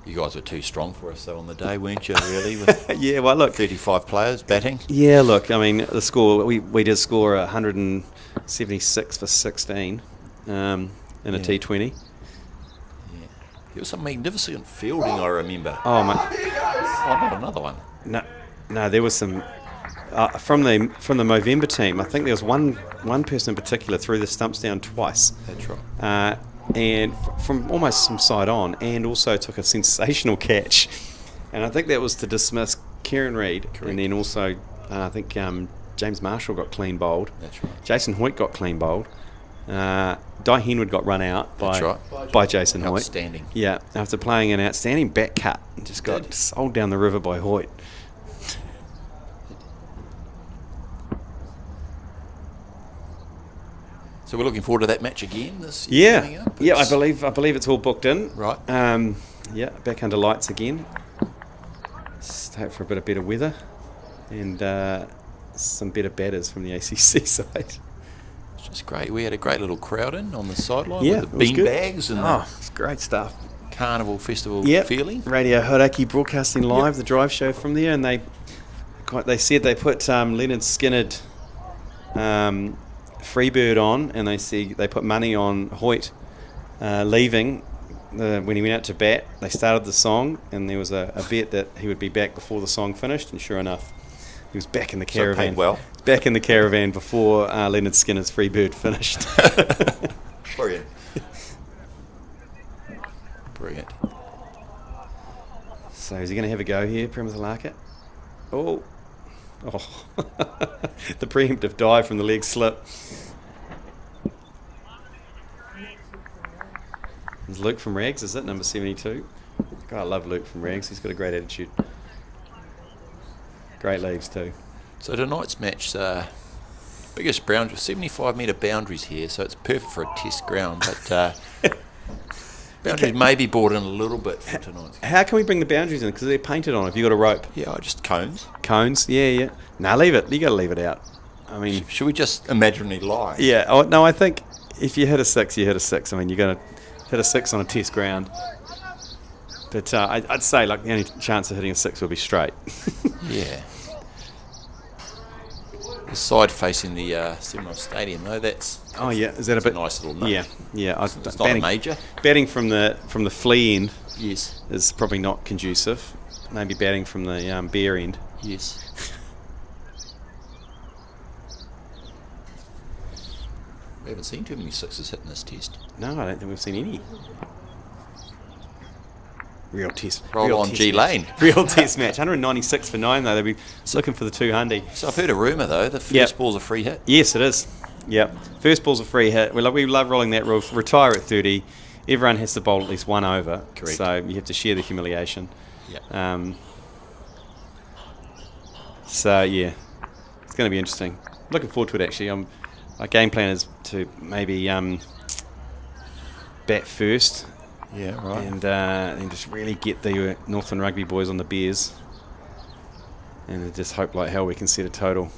Speaker 5: You guys were too strong for us though on the day, weren't you? Really, with
Speaker 2: Yeah, well, look.
Speaker 5: 35 players batting.
Speaker 2: Yeah, look. I mean, the score we did score 176 for 16 in a
Speaker 5: Yeah.
Speaker 2: T20.
Speaker 5: It was some magnificent fielding, I remember.
Speaker 2: Oh my!
Speaker 5: Oh, not another one.
Speaker 2: No, there was some from the Movember team. I think there was one person in particular threw the stumps down twice.
Speaker 5: That's right.
Speaker 2: And from almost some side on, and also took a sensational catch. And I think that was to dismiss Kieran Reid.
Speaker 5: Correct.
Speaker 2: And then also, I think James Marshall got clean bowled.
Speaker 5: That's right.
Speaker 2: Jason Hoyt got clean bowled. Di Henwood got run out
Speaker 5: That's
Speaker 2: by
Speaker 5: right.
Speaker 2: Jason Hoyt.
Speaker 5: Outstanding.
Speaker 2: Yeah, after playing an outstanding back cut, and just got sold down the river by Hoyt.
Speaker 5: So we're looking forward to that match again this year coming up.
Speaker 2: Yeah, I
Speaker 5: It's-
Speaker 2: believe it's all booked in.
Speaker 5: Right.
Speaker 2: Yeah, back under lights again. Just hope for a bit of better weather and some better batters from the ACC side.
Speaker 5: It's just great. We had a great little crowd in on the sideline
Speaker 2: Yeah,
Speaker 5: with the
Speaker 2: it was
Speaker 5: bean
Speaker 2: good.
Speaker 5: bags and
Speaker 2: Oh, it's great stuff.
Speaker 5: the carnival festival
Speaker 2: Yep.
Speaker 5: feeling.
Speaker 2: Radio Hauraki broadcasting live the drive show from there, and they said they put Leonard Skinnerd Freebird on, and they put money on Hoyt leaving when he went out to bat. They started the song, and there was a bet that he would be back before the song finished, and sure enough, he was back in the
Speaker 5: So it paid
Speaker 2: caravan.
Speaker 5: well.
Speaker 2: Back in the caravan before Leonard Skinner's Freebird finished.
Speaker 5: Brilliant. Brilliant.
Speaker 2: So is he going to have a go here, Prematalaka? Oh. The preemptive dive from the leg slip. It's Luke from Rags, is it? Number 72. God, I love Luke from Rags. He's got a great attitude. Great leaves too.
Speaker 5: So tonight's match, biggest boundary, 75-metre boundaries here, so it's perfect for a test ground, but boundaries may be brought in a little bit for tonight's game.
Speaker 2: How can we bring the boundaries in? Because they're painted on. Have you got a rope?
Speaker 5: Yeah, just cones.
Speaker 2: Cones? Yeah. Nah, leave it. You got to leave it out. I mean,
Speaker 5: Should we just imaginary lie?
Speaker 2: yeah. Oh, no, I think if you hit a 6, you hit a 6. I mean, you're going to hit a 6 on a test ground. But I'd say like the only chance of hitting a 6 would be straight.
Speaker 5: Yeah. The side facing the Seminole Stadium, though, that's
Speaker 2: Oh yeah, is that a
Speaker 5: It's a
Speaker 2: bit
Speaker 5: nice little note.
Speaker 2: Yeah.
Speaker 5: it's not a major.
Speaker 2: Batting from the flea end
Speaker 5: Yes.
Speaker 2: is probably not conducive. Maybe batting from the bear end.
Speaker 5: Yes. We haven't seen too many sixes hitting this test.
Speaker 2: No, I don't think we've seen any. real test.
Speaker 5: Roll
Speaker 2: real
Speaker 5: on
Speaker 2: test
Speaker 5: G
Speaker 2: match.
Speaker 5: Lane.
Speaker 2: Real test match. 196 for 9 though. They'll be looking for the 200.
Speaker 5: So I've heard a rumour though, the first
Speaker 2: Yep.
Speaker 5: ball's a free hit.
Speaker 2: Yes, it is. Yep. First ball's a free hit. We love rolling that rule. Retire at 30. Everyone has to bowl at least one over.
Speaker 5: Correct.
Speaker 2: So you have to share the humiliation.
Speaker 5: Yeah.
Speaker 2: So yeah, it's going to be interesting. Looking forward to it actually. My game plan is to maybe bat first
Speaker 5: Yeah, right.
Speaker 2: and just really get the Northland Rugby boys on the beers, and just hope like hell we can set a total.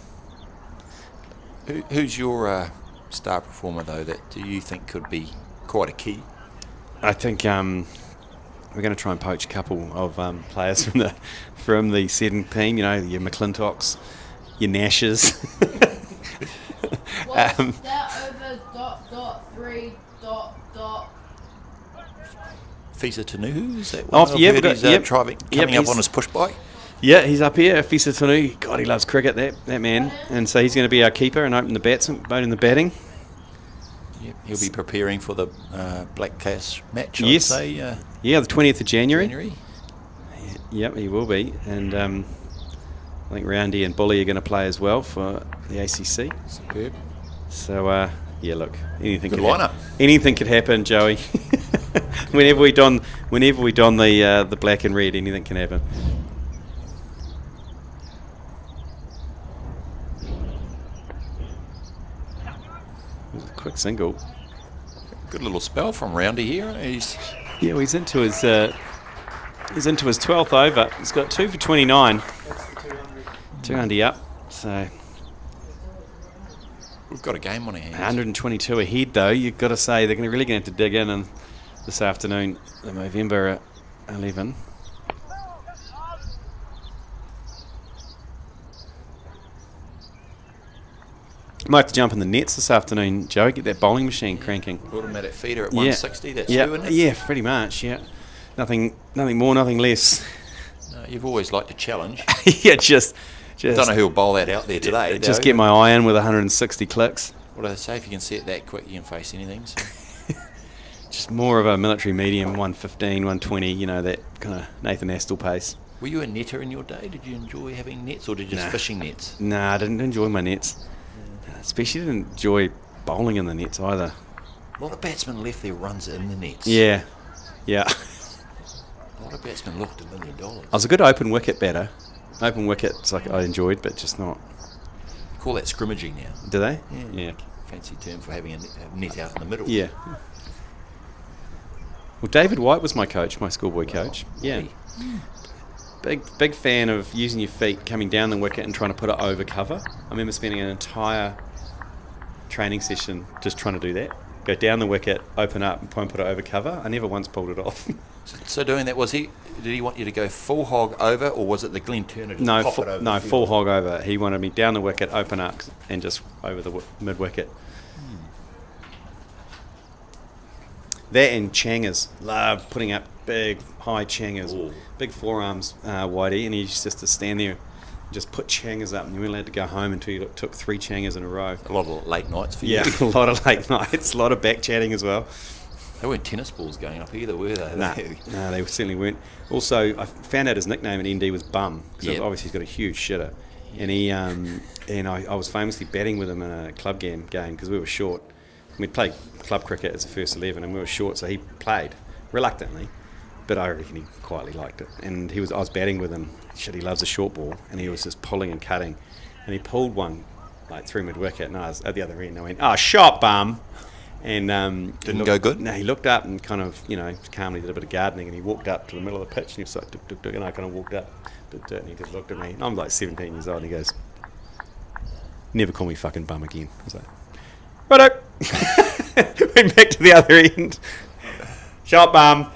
Speaker 5: Who's your star performer though that do you think could be quite a key?
Speaker 2: I think we're going to try and poach a couple of players from the Seddon team. You know, your McClintocks, your Nashes.
Speaker 3: What's that over ... 3 ...
Speaker 5: Fisa Tanuhu, is that one?
Speaker 2: Oh,
Speaker 5: I've
Speaker 2: yeah,
Speaker 5: heard
Speaker 2: we've
Speaker 5: he's
Speaker 2: got- yep.
Speaker 5: coming
Speaker 2: Yep,
Speaker 5: up
Speaker 2: he's-
Speaker 5: on his push bike.
Speaker 2: Yeah, he's up here, Fisa Tanu. God, he loves cricket, that man. And so he's going to be our keeper and open the bats, open the batting.
Speaker 5: Yep, he'll be preparing for the Black Cash match,
Speaker 2: Yes.
Speaker 5: I'd say.
Speaker 2: Yeah, the 20th of January.
Speaker 5: January.
Speaker 2: Yep, he will be. And I think Roundy and Bully are going to play as well for the ACC.
Speaker 5: Superb.
Speaker 2: So, yeah, look, anything
Speaker 5: Good
Speaker 2: could
Speaker 5: lineup.
Speaker 2: Anything could happen, Joey. whenever we don the black and red, anything can happen. Quick single.
Speaker 5: Good little spell from Roundy here. He's
Speaker 2: He's into his 12th over. He's got 2 for 29. 200 up. So
Speaker 5: we've got a game on our hands.
Speaker 2: 122 ahead though. You've got to say they're really going to have to dig in this afternoon. The Movember at 11. Might have to jump in the nets this afternoon, Joe. Get that bowling machine cranking.
Speaker 5: Automatic feeder at 160. That's
Speaker 2: yeah,
Speaker 5: you, isn't it?
Speaker 2: yeah, pretty much. Yeah, nothing more, nothing less.
Speaker 5: No, you've always liked to challenge.
Speaker 2: Yeah, just
Speaker 5: Don't know who'll bowl that out there today.
Speaker 2: just
Speaker 5: though.
Speaker 2: get my eye in with 160 clicks.
Speaker 5: What do they say? If you can see it that quick, you can face anything. So.
Speaker 2: Just more of a military medium, 115, 120. You know, that kind of Nathan Astle pace.
Speaker 5: Were you a netter in your day? Did you enjoy having nets, or did you just
Speaker 2: Nah.
Speaker 5: fishing nets?
Speaker 2: Nah, I didn't enjoy my nets. Especially didn't enjoy bowling in the nets either.
Speaker 5: A lot of batsmen left their runs in the nets.
Speaker 2: Yeah.
Speaker 5: A lot of batsmen looked $1 million.
Speaker 2: I was a good open wicket batter. Open wickets like I enjoyed, but just not.
Speaker 5: You call that scrimmaging now.
Speaker 2: Do they?
Speaker 5: Yeah.
Speaker 2: Yeah.
Speaker 5: Fancy term for having a net out in the middle.
Speaker 2: Yeah. Well, David White was my coach, my schoolboy coach. Yeah. Big fan of using your feet, coming down the wicket and trying to put it over cover. I remember spending an entire training session just trying to do that. Go down the wicket, open up and put it over cover. I never once pulled it off.
Speaker 5: So doing that, did he want you to go full hog over, or was it the Glenn Turner just
Speaker 2: No,
Speaker 5: pop it over? the
Speaker 2: full
Speaker 5: field?
Speaker 2: hog over. He wanted me down the wicket, open up and just over the mid wicket. That and changers. Love putting up big, high changers.
Speaker 5: Ooh.
Speaker 2: Big forearms, Whitey, and he used just to stand there and just put changers up, and you weren't allowed to go home until you took 3 changers in a row.
Speaker 5: A lot of late nights for
Speaker 2: Yeah,
Speaker 5: you.
Speaker 2: a lot of late nights, a lot of back chatting as well.
Speaker 5: They weren't tennis balls going up either, were they?
Speaker 2: No, they certainly weren't. Also, I found out his nickname at ND was Bum, because
Speaker 5: Yep.
Speaker 2: obviously he's got a huge shitter. And he and I was famously batting with him in a club game because we were short. We'd played club cricket as a first 11 and we were short, so he played reluctantly, but I reckon he quietly liked it. And I was batting with him. Shit, he loves a short ball, and he was just pulling and cutting, and he pulled one like through mid wicket, and I was at the other end. I went, "Oh, shot, Bum!" And
Speaker 5: Didn't go good?
Speaker 2: No, he looked up and kind of, calmly did a bit of gardening, and he walked up to the middle of the pitch, and he was like, "Tuk, tuk, tuk," and I kind of walked up, and he just looked at me. And I'm like 17 years old, and he goes, "Never call me fucking Bum again." I was like, "Righto." Went back to the other end. Shot, Bum.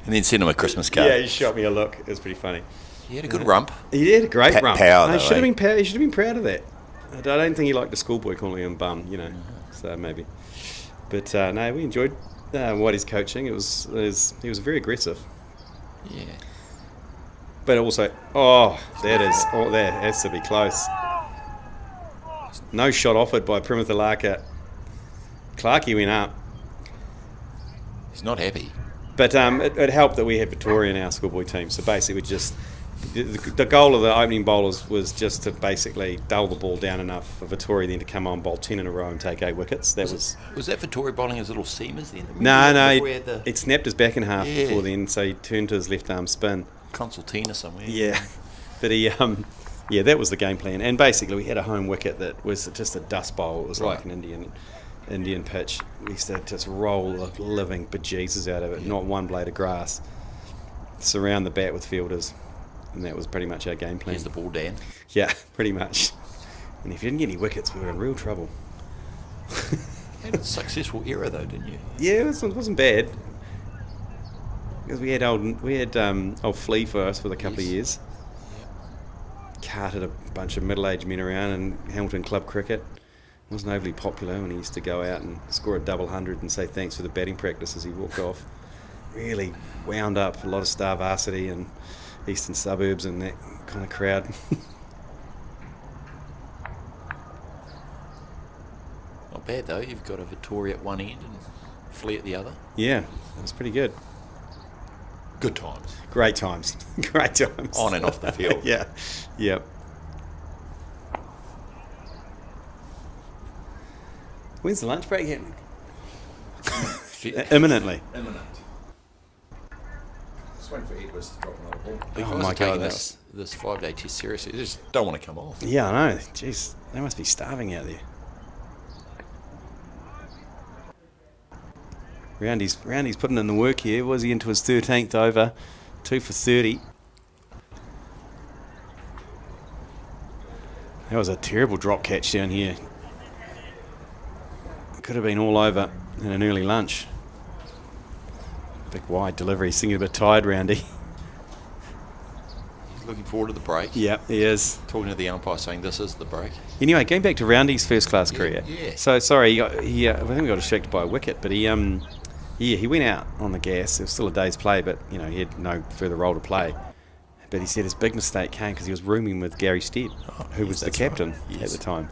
Speaker 5: And then send him a Christmas card.
Speaker 2: Yeah, he shot me a look. It was pretty funny.
Speaker 5: He had a good rump.
Speaker 2: He did a great
Speaker 5: Pa-
Speaker 2: run.
Speaker 5: power,
Speaker 2: He
Speaker 5: though,
Speaker 2: should have
Speaker 5: eh?
Speaker 2: been. He should have been proud of that. I don't think he liked the schoolboy calling him Bum. So maybe. But no, we enjoyed Whitey's coaching. He was very aggressive.
Speaker 5: Yeah.
Speaker 2: But also, that has to be close. No shot offered by Primatha Laka. Clarkey went up.
Speaker 5: He's not happy.
Speaker 2: But it helped that we had Victoria in our schoolboy team. So basically, the goal of the opening bowlers was just to basically dull the ball down enough for Victoria then to come on, bowl 10 in a row and take 8 wickets.
Speaker 5: Was that Victoria bowling his little seamers then?
Speaker 2: No, it snapped his back in half before then, so he turned to his left arm spin.
Speaker 5: Consultina somewhere.
Speaker 2: Yeah, but he that was the game plan. And basically, we had a home wicket that was just a dust bowl. It was like an Indian pitch. We used to just roll the living bejesus out of it. Not one blade of grass. Surround the bat with fielders. And that was pretty much our game plan.
Speaker 5: Here's the ball, Dan.
Speaker 2: Yeah, pretty much. And if you didn't get any wickets, we were in real trouble.
Speaker 5: You had a successful era, though, didn't you?
Speaker 2: Yeah, it wasn't bad. Because we had old Flea for us for a couple of years. Carted a bunch of middle-aged men around in Hamilton Club cricket. Wasn't overly popular when he used to go out and score a double hundred and say thanks for the batting practice as he walked off. Really wound up a lot of star varsity and eastern suburbs and that kind of crowd.
Speaker 5: Not bad though, you've got a Victoria at one end and Flea at the other.
Speaker 2: Yeah, that was pretty good.
Speaker 5: Good times.
Speaker 2: Great times. Great times.
Speaker 5: On and off the field.
Speaker 2: Yeah. Yep. When's the lunch break happening? Imminently.
Speaker 6: Imminent. Just waiting for Edwards to drop another ball.
Speaker 5: You
Speaker 2: Oh
Speaker 5: guys
Speaker 2: my
Speaker 5: are taking
Speaker 2: God,
Speaker 5: this 5-day test seriously. They just don't want to come off.
Speaker 2: Yeah, I know. Jeez, they must be starving out there. Roundy's putting in the work here. Was he into his 13th over? 2 for 30. That was a terrible drop catch down here. Could have been all over in an early lunch. Big wide delivery. Seeming a bit tired, Roundy.
Speaker 5: He's looking forward to the break.
Speaker 2: Yep, he is.
Speaker 5: Talking to the umpire saying this is the break.
Speaker 2: Anyway, going back to Roundy's first-class career.
Speaker 5: Yeah.
Speaker 2: So, sorry, I think we got distracted by a wicket, but he went out on the gas. It was still a day's play, but, he had no further role to play. But he said his big mistake came because he was rooming with Gary Stead, who was the captain at the time,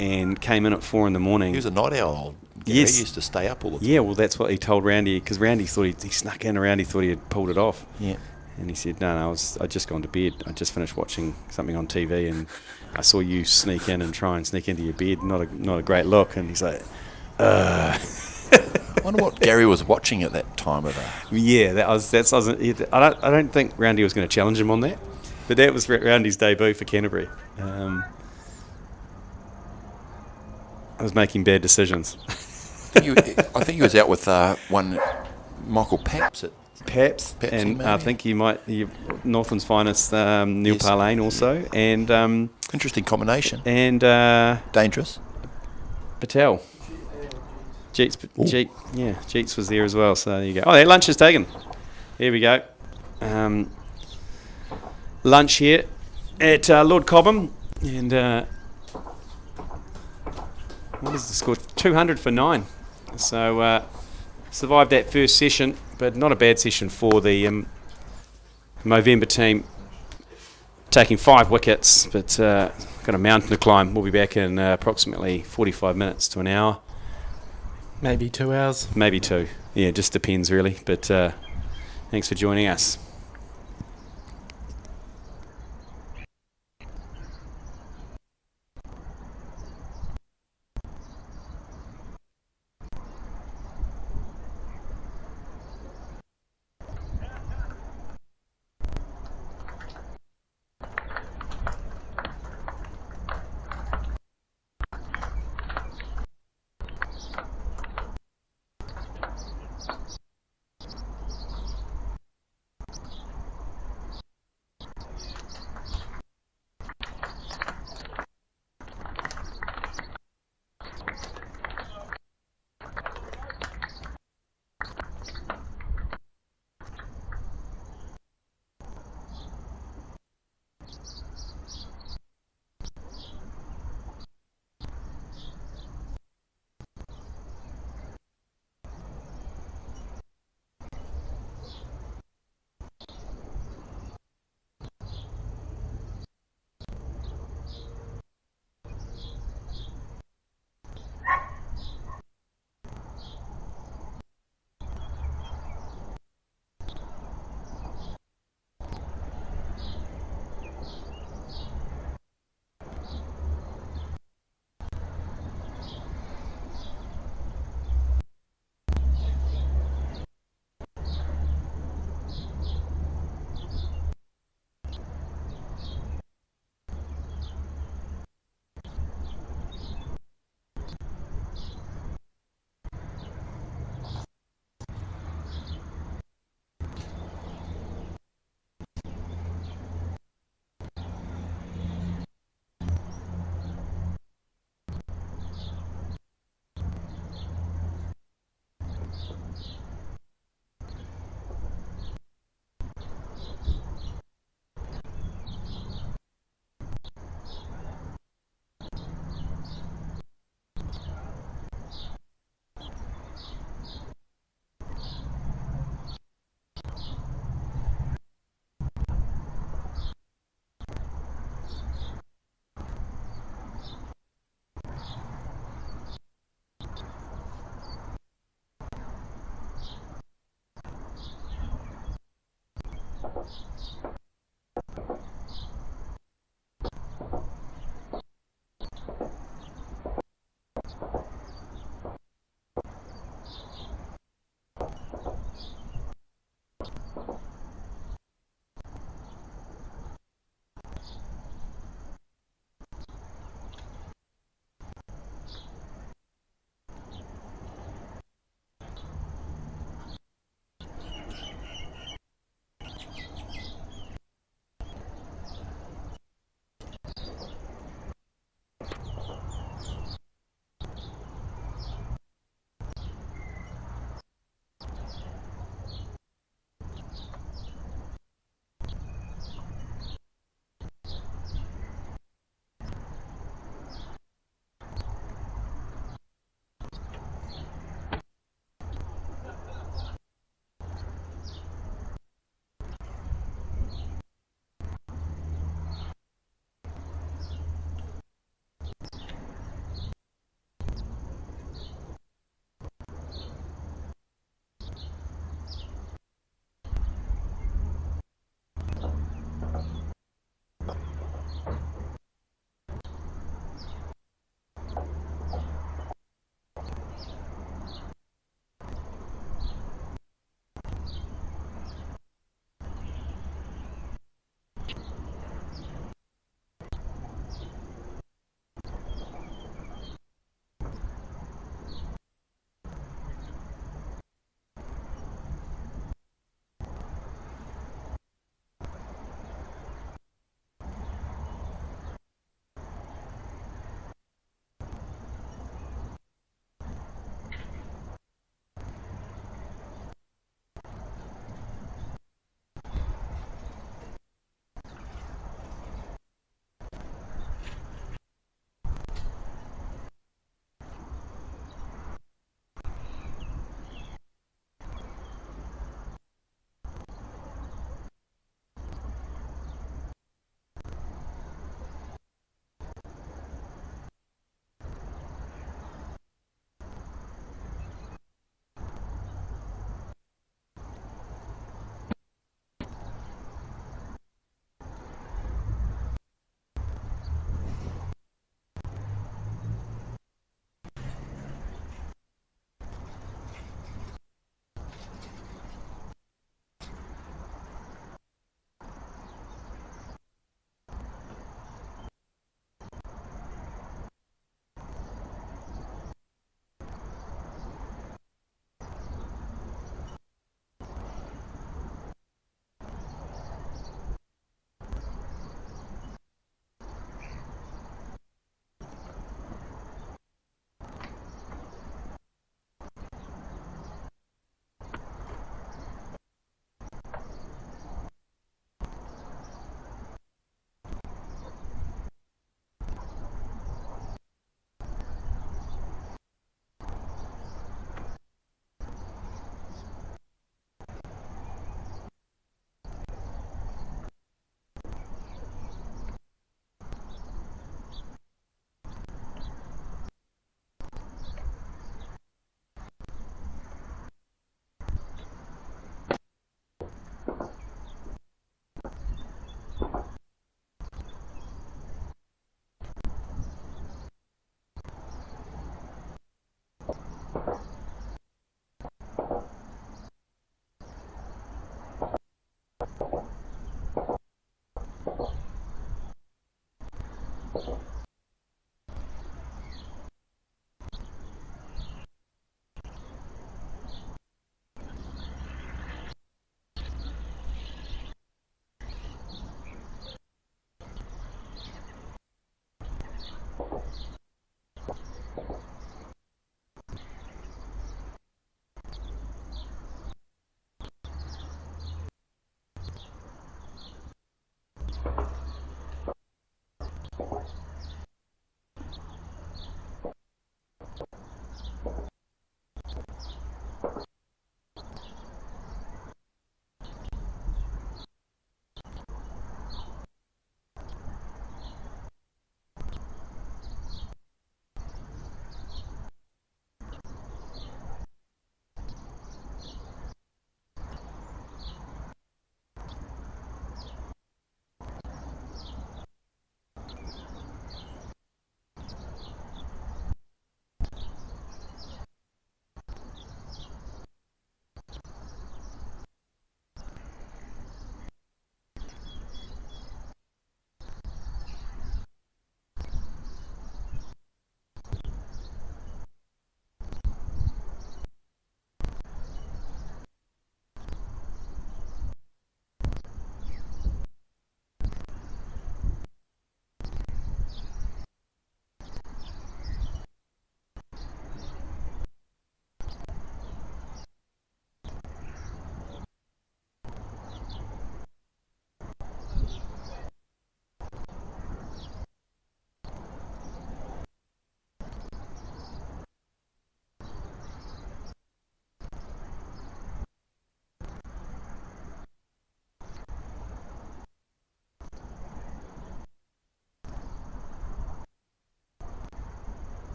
Speaker 2: and came in at 4 in the morning.
Speaker 5: He was a night owl. He used to stay up all the time.
Speaker 2: Yeah, well, that's what he told Roundy, because Roundy thought he snuck in around. He thought he had pulled it off.
Speaker 5: Yeah.
Speaker 2: And he said, no, I'd just gone to bed. I just finished watching something on TV, and I saw you sneak in and try and sneak into your bed. Not a great look. And he's like,
Speaker 5: I wonder what Gary was watching at that time of the...
Speaker 2: Yeah, I don't think Roundy was going to challenge him on that, but that was Roundy's debut for Canterbury. I was making bad decisions.
Speaker 5: I think he was out with one Michael Paps at
Speaker 2: Paps and
Speaker 5: maybe.
Speaker 2: I think Northland's finest Neil Parlane also, and
Speaker 5: interesting combination.
Speaker 2: And
Speaker 5: dangerous.
Speaker 2: Patel. Jeets was there as well, so there you go. Oh, their lunch is taken. Here we go. Lunch here at Lord Cobham, and what is the score? 200 for 9. So survived that first session, but not a bad session for the Movember team, taking 5 wickets, but got a mountain to climb. We'll be back in approximately 45 minutes to an hour.
Speaker 1: Maybe 2 hours.
Speaker 2: Maybe 2. Yeah, just depends really. But thanks for joining us.